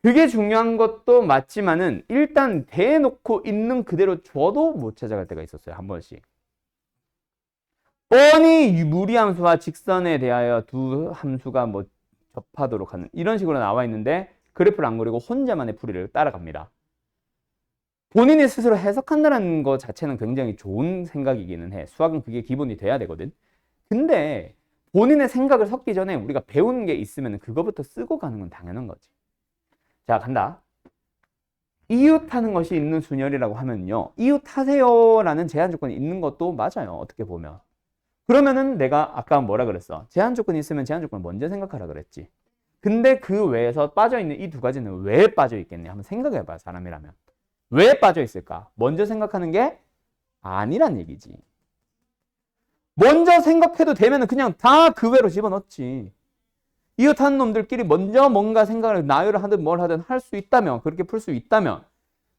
그게 중요한 것도 맞지만은 일단 대놓고 있는 그대로 줘도 못 찾아갈 때가 있었어요. 한 번씩. 뻔히 무리함수와 직선에 대하여 두 함수가 뭐 접하도록 하는 이런 식으로 나와 있는데 그래프를 안 그리고 혼자만의 풀이를 따라갑니다. 본인이 스스로 해석한다는 것 자체는 굉장히 좋은 생각이기는 해. 수학은 그게 기본이 돼야 되거든. 근데 본인의 생각을 섞기 전에 우리가 배운 게 있으면 그거부터 쓰고 가는 건 당연한 거지. 자, 간다. 이웃하는 것이 있는 순열이라고 하면요. 이웃하세요라는 제한 조건이 있는 것도 맞아요. 어떻게 보면. 그러면은 내가 아까 뭐라 그랬어? 제한 조건이 있으면 제한 조건을 먼저 생각하라 그랬지. 근데 그 외에서 빠져있는 이 두 가지는 왜 빠져있겠냐? 한번 생각해봐, 사람이라면. 왜 빠져있을까? 먼저 생각하는 게 아니란 얘기지. 먼저 생각해도 되면은 그냥 다 그 외로 집어넣지. 이웃하는 놈들끼리 먼저 뭔가 생각을 나열을 하든 뭘 하든 할 수 있다면, 그렇게 풀 수 있다면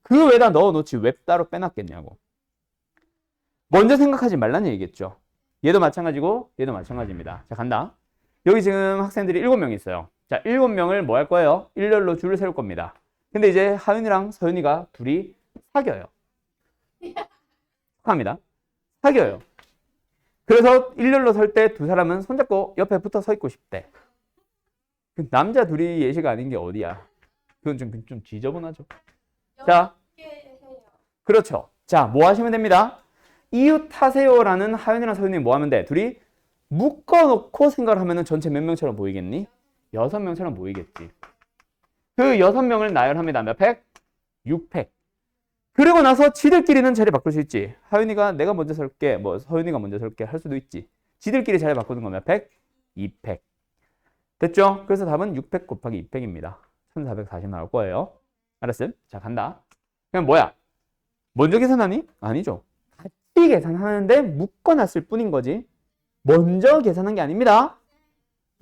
그 외에다 넣어놓지 왜 따로 빼놨겠냐고. 먼저 생각하지 말라는 얘기겠죠. 얘도 마찬가지고 얘도 마찬가지입니다. 자, 간다. 여기 지금 학생들이 7명 있어요. 자, 7명을 뭐 할 거예요? 일렬로 줄을 세울 겁니다. 근데 이제 하윤이랑 서윤이가 둘이 사겨요. 축하합니다. 사겨요. 그래서 일렬로 설 때 두 사람은 손잡고 옆에 붙어 서 있고 싶대. 남자 둘이 예시가 아닌 게 어디야? 그건 좀 지저분하죠. 자, 그렇죠. 자, 뭐 하시면 됩니다. 이웃하세요라는 하윤이랑 서윤이 뭐 하면 돼? 둘이 묶어놓고 생각을 하면 전체 몇 명처럼 보이겠니? 6명처럼 보이겠지. 그 6명을 나열합니다. 몇 팩? 6팩. 그리고 나서 지들끼리는 자리 바꿀 수 있지. 하윤이가 내가 먼저 설게, 뭐 서윤이가 먼저 설게 할 수도 있지. 지들끼리 자리 바꾸는 거 몇 팩? 2팩. 됐죠? 그래서 답은 6팩 곱하기 2팩입니다. 1440 나올 거예요. 알았음? 자, 간다. 그냥 뭐야? 먼저 계산하니? 아니죠. 같이 계산하는데 묶어놨을 뿐인 거지. 먼저 계산한 게 아닙니다.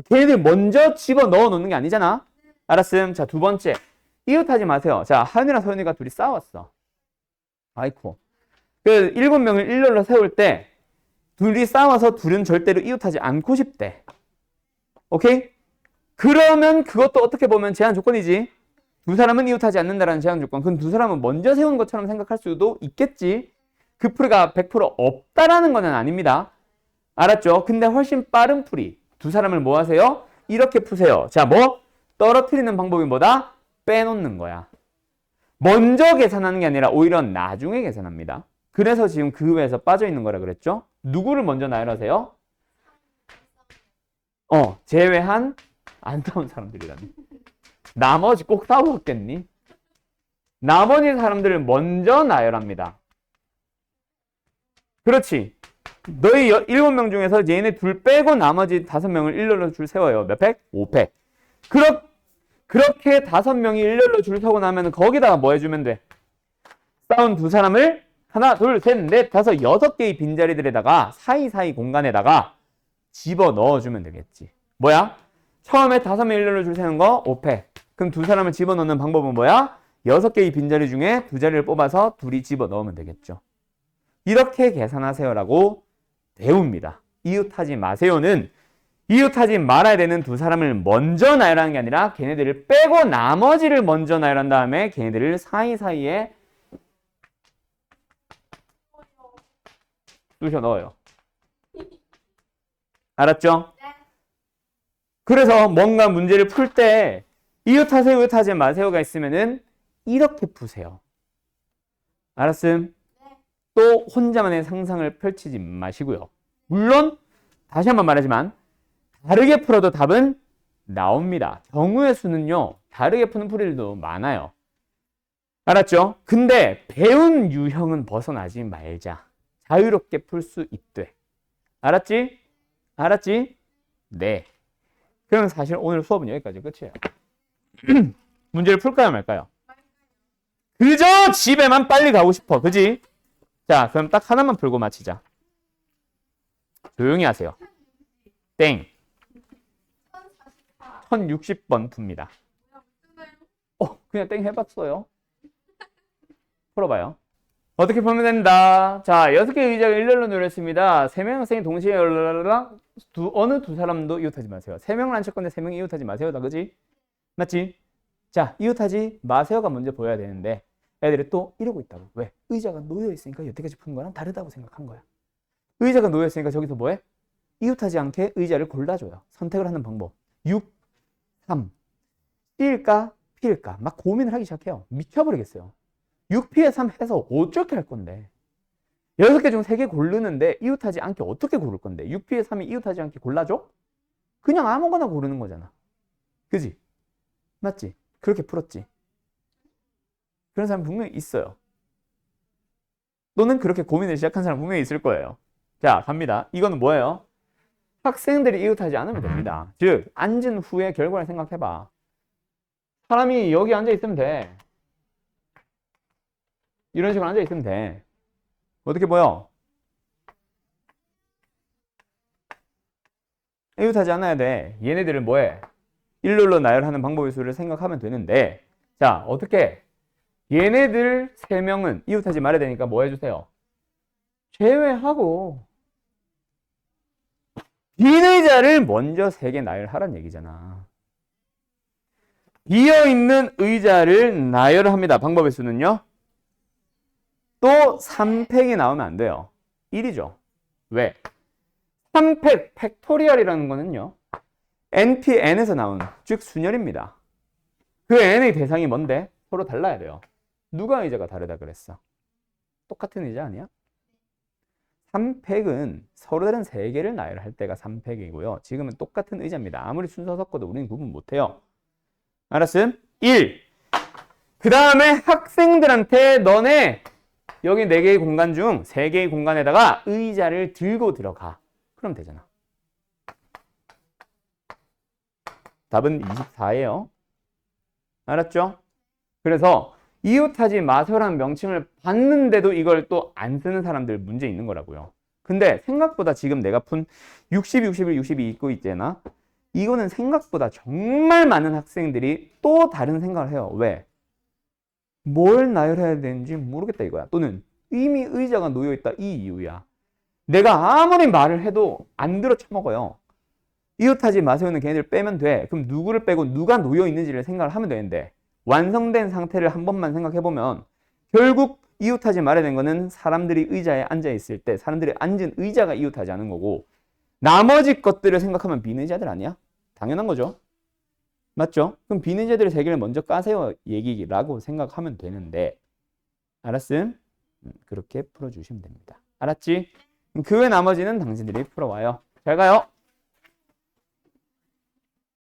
걔네들 먼저 집어넣어 놓는 게 아니잖아. 알았음? 자, 두 번째. 이웃하지 마세요. 자, 하윤이랑 서윤이가 둘이 싸웠어. 아이쿠. 그 7명을 일렬로 세울 때 둘이 싸워서 둘은 절대로 이웃하지 않고 싶대. 오케이? 그러면 그것도 어떻게 보면 제한 조건이지. 두 사람은 이웃하지 않는다라는 제한 조건. 그건 두 사람은 먼저 세운 것처럼 생각할 수도 있겠지. 그 풀이가 100% 없다라는 건 아닙니다. 알았죠? 근데 훨씬 빠른 풀이. 두 사람을 뭐 하세요? 이렇게 푸세요. 자, 뭐? 떨어뜨리는 방법이 뭐다? 빼놓는 거야. 먼저 계산하는 게 아니라 오히려 나중에 계산합니다. 그래서 지금 그 외에서 빠져 있는 거라 그랬죠? 누구를 먼저 나열하세요? 제외한 안 싸운 사람들이라니. 나머지 꼭 싸웠겠니? 나머지 사람들을 먼저 나열합니다. 그렇지. 너희 7명 중에서 얘네 둘 빼고 나머지 5명을 일렬로 줄 세워요. 몇 팩? 5팩. 그렇게 5명이 일렬로 줄 서고 나면 거기다가 뭐 해주면 돼? 싸운 두 사람을 하나, 둘, 셋, 넷, 다섯, 6개의 빈자리들에다가 사이사이 공간에다가 집어 넣어주면 되겠지. 뭐야? 처음에 5명 일렬로 줄 세는 거 5팩. 그럼 두 사람을 집어 넣는 방법은 뭐야? 6개의 빈자리 중에 2자리를 뽑아서 둘이 집어 넣으면 되겠죠. 이렇게 계산하세요라고 배웁니다. 이웃하지 마세요는 이웃하지 말아야 되는 두 사람을 먼저 나열하는 게 아니라 걔네들을 빼고 나머지를 먼저 나열한 다음에 걔네들을 사이사이에 쑤셔 넣어요. 알았죠? 그래서 뭔가 문제를 풀 때 이웃하세요, 이웃하지 마세요가 있으면은 이렇게 푸세요. 알았음? 또 혼자만의 상상을 펼치지 마시고요. 물론 다시 한번 말하지만 다르게 풀어도 답은 나옵니다. 경우의 수는요. 다르게 푸는 풀이들도 많아요. 알았죠? 근데 배운 유형은 벗어나지 말자. 자유롭게 풀 수 있대. 알았지? 알았지? 네. 그럼 사실 오늘 수업은 여기까지 끝이에요. 문제를 풀까요 말까요? 그저 집에만 빨리 가고 싶어. 그지? 자, 그럼 딱 하나만 풀고 마치자. 조용히 하세요. 땡. 1060번 풉니다. 그냥 땡 해봤어요. 풀어봐요. 어떻게 풀면 된다. 자, 6개의 의자가 일렬로 놓였습니다. 3명 학생이 동시에 어느 두 사람도 이웃하지 마세요. 3명을 안 쳤건데 3명이 이웃하지 마세요다. 그지? 맞지? 자, 이웃하지 마세요가 먼저 보여야 되는데 애들이 또 이러고 있다고. 왜? 의자가 놓여있으니까 여태까지 푸는 거랑 다르다고 생각한 거야. 의자가 놓여있으니까 저기서 뭐해? 이웃하지 않게 의자를 골라줘요. 선택을 하는 방법. 6, 3. C일까? P일까? 막 고민을 하기 시작해요. 미쳐버리겠어요. 6P에 3 해서 어떻게 할 건데? 6개 중 3개 고르는데 이웃하지 않게 어떻게 고를 건데? 6P에 3이 이웃하지 않게 골라줘? 그냥 아무거나 고르는 거잖아. 그지? 맞지? 그렇게 풀었지? 그런 사람 분명히 있어요. 또는 그렇게 고민을 시작한 사람 분명히 있을 거예요. 자, 갑니다. 이거는 뭐예요? 학생들이 이웃하지 않으면 됩니다. 즉, 앉은 후에 결과를 생각해봐. 사람이 여기 앉아있으면 돼. 이런 식으로 앉아있으면 돼. 어떻게 보여? 이웃하지 않아야 돼. 얘네들을 뭐해? 일렬로 나열하는 방법의 수를 생각하면 되는데, 자, 어떻게? 얘네들 3명은 이웃하지 말아야 되니까 뭐 해주세요? 제외하고 빈 의자를 먼저 3개 나열하란 얘기잖아. 비어있는 의자를 나열합니다. 방법의 수는요? 또 3팩이 나오면 안 돼요. 1이죠. 왜? 3팩, 팩토리얼이라는 거는요. NP, N에서 나온, 즉 순열입니다. 그 N의 대상이 뭔데? 서로 달라야 돼요. 누가 의자가 다르다 그랬어? 똑같은 의자 아니야? 3팩은 서로 다른 3개를 나열할 때가 3팩이고요. 지금은 똑같은 의자입니다. 아무리 순서 섞어도 우리는 구분 못해요. 알았음? 1. 그 다음에 학생들한테 너네 여기 4개의 공간 중 3개의 공간에다가 의자를 들고 들어가. 그럼 되잖아. 답은 24예요. 알았죠? 그래서 이웃하지 마세요라는 명칭을 봤는데도 이걸 또 안 쓰는 사람들 문제 있는 거라고요. 근데 생각보다 지금 내가 푼 60, 61, 62 있고 있잖아. 이거는 생각보다 정말 많은 학생들이 또 다른 생각을 해요. 왜? 뭘 나열해야 되는지 모르겠다 이거야. 또는 이미 의자가 놓여있다 이 이유야. 내가 아무리 말을 해도 안 들어 쳐먹어요. 이웃하지 마세요는 걔네들 빼면 돼. 그럼 누구를 빼고 누가 놓여있는지를 생각을 하면 되는데 완성된 상태를 한 번만 생각해 보면 결국 이웃하지 말아야 되는 거는 사람들이 의자에 앉아 있을 때 사람들이 앉은 의자가 이웃하지 않은 거고 나머지 것들을 생각하면 비의자들 아니야? 당연한 거죠. 맞죠? 그럼 비의자들의 세 개를 먼저 까세요 얘기라고 생각하면 되는데 알았음? 그렇게 풀어주시면 됩니다. 알았지? 그 외 나머지는 당신들이 풀어와요. 잘 가요.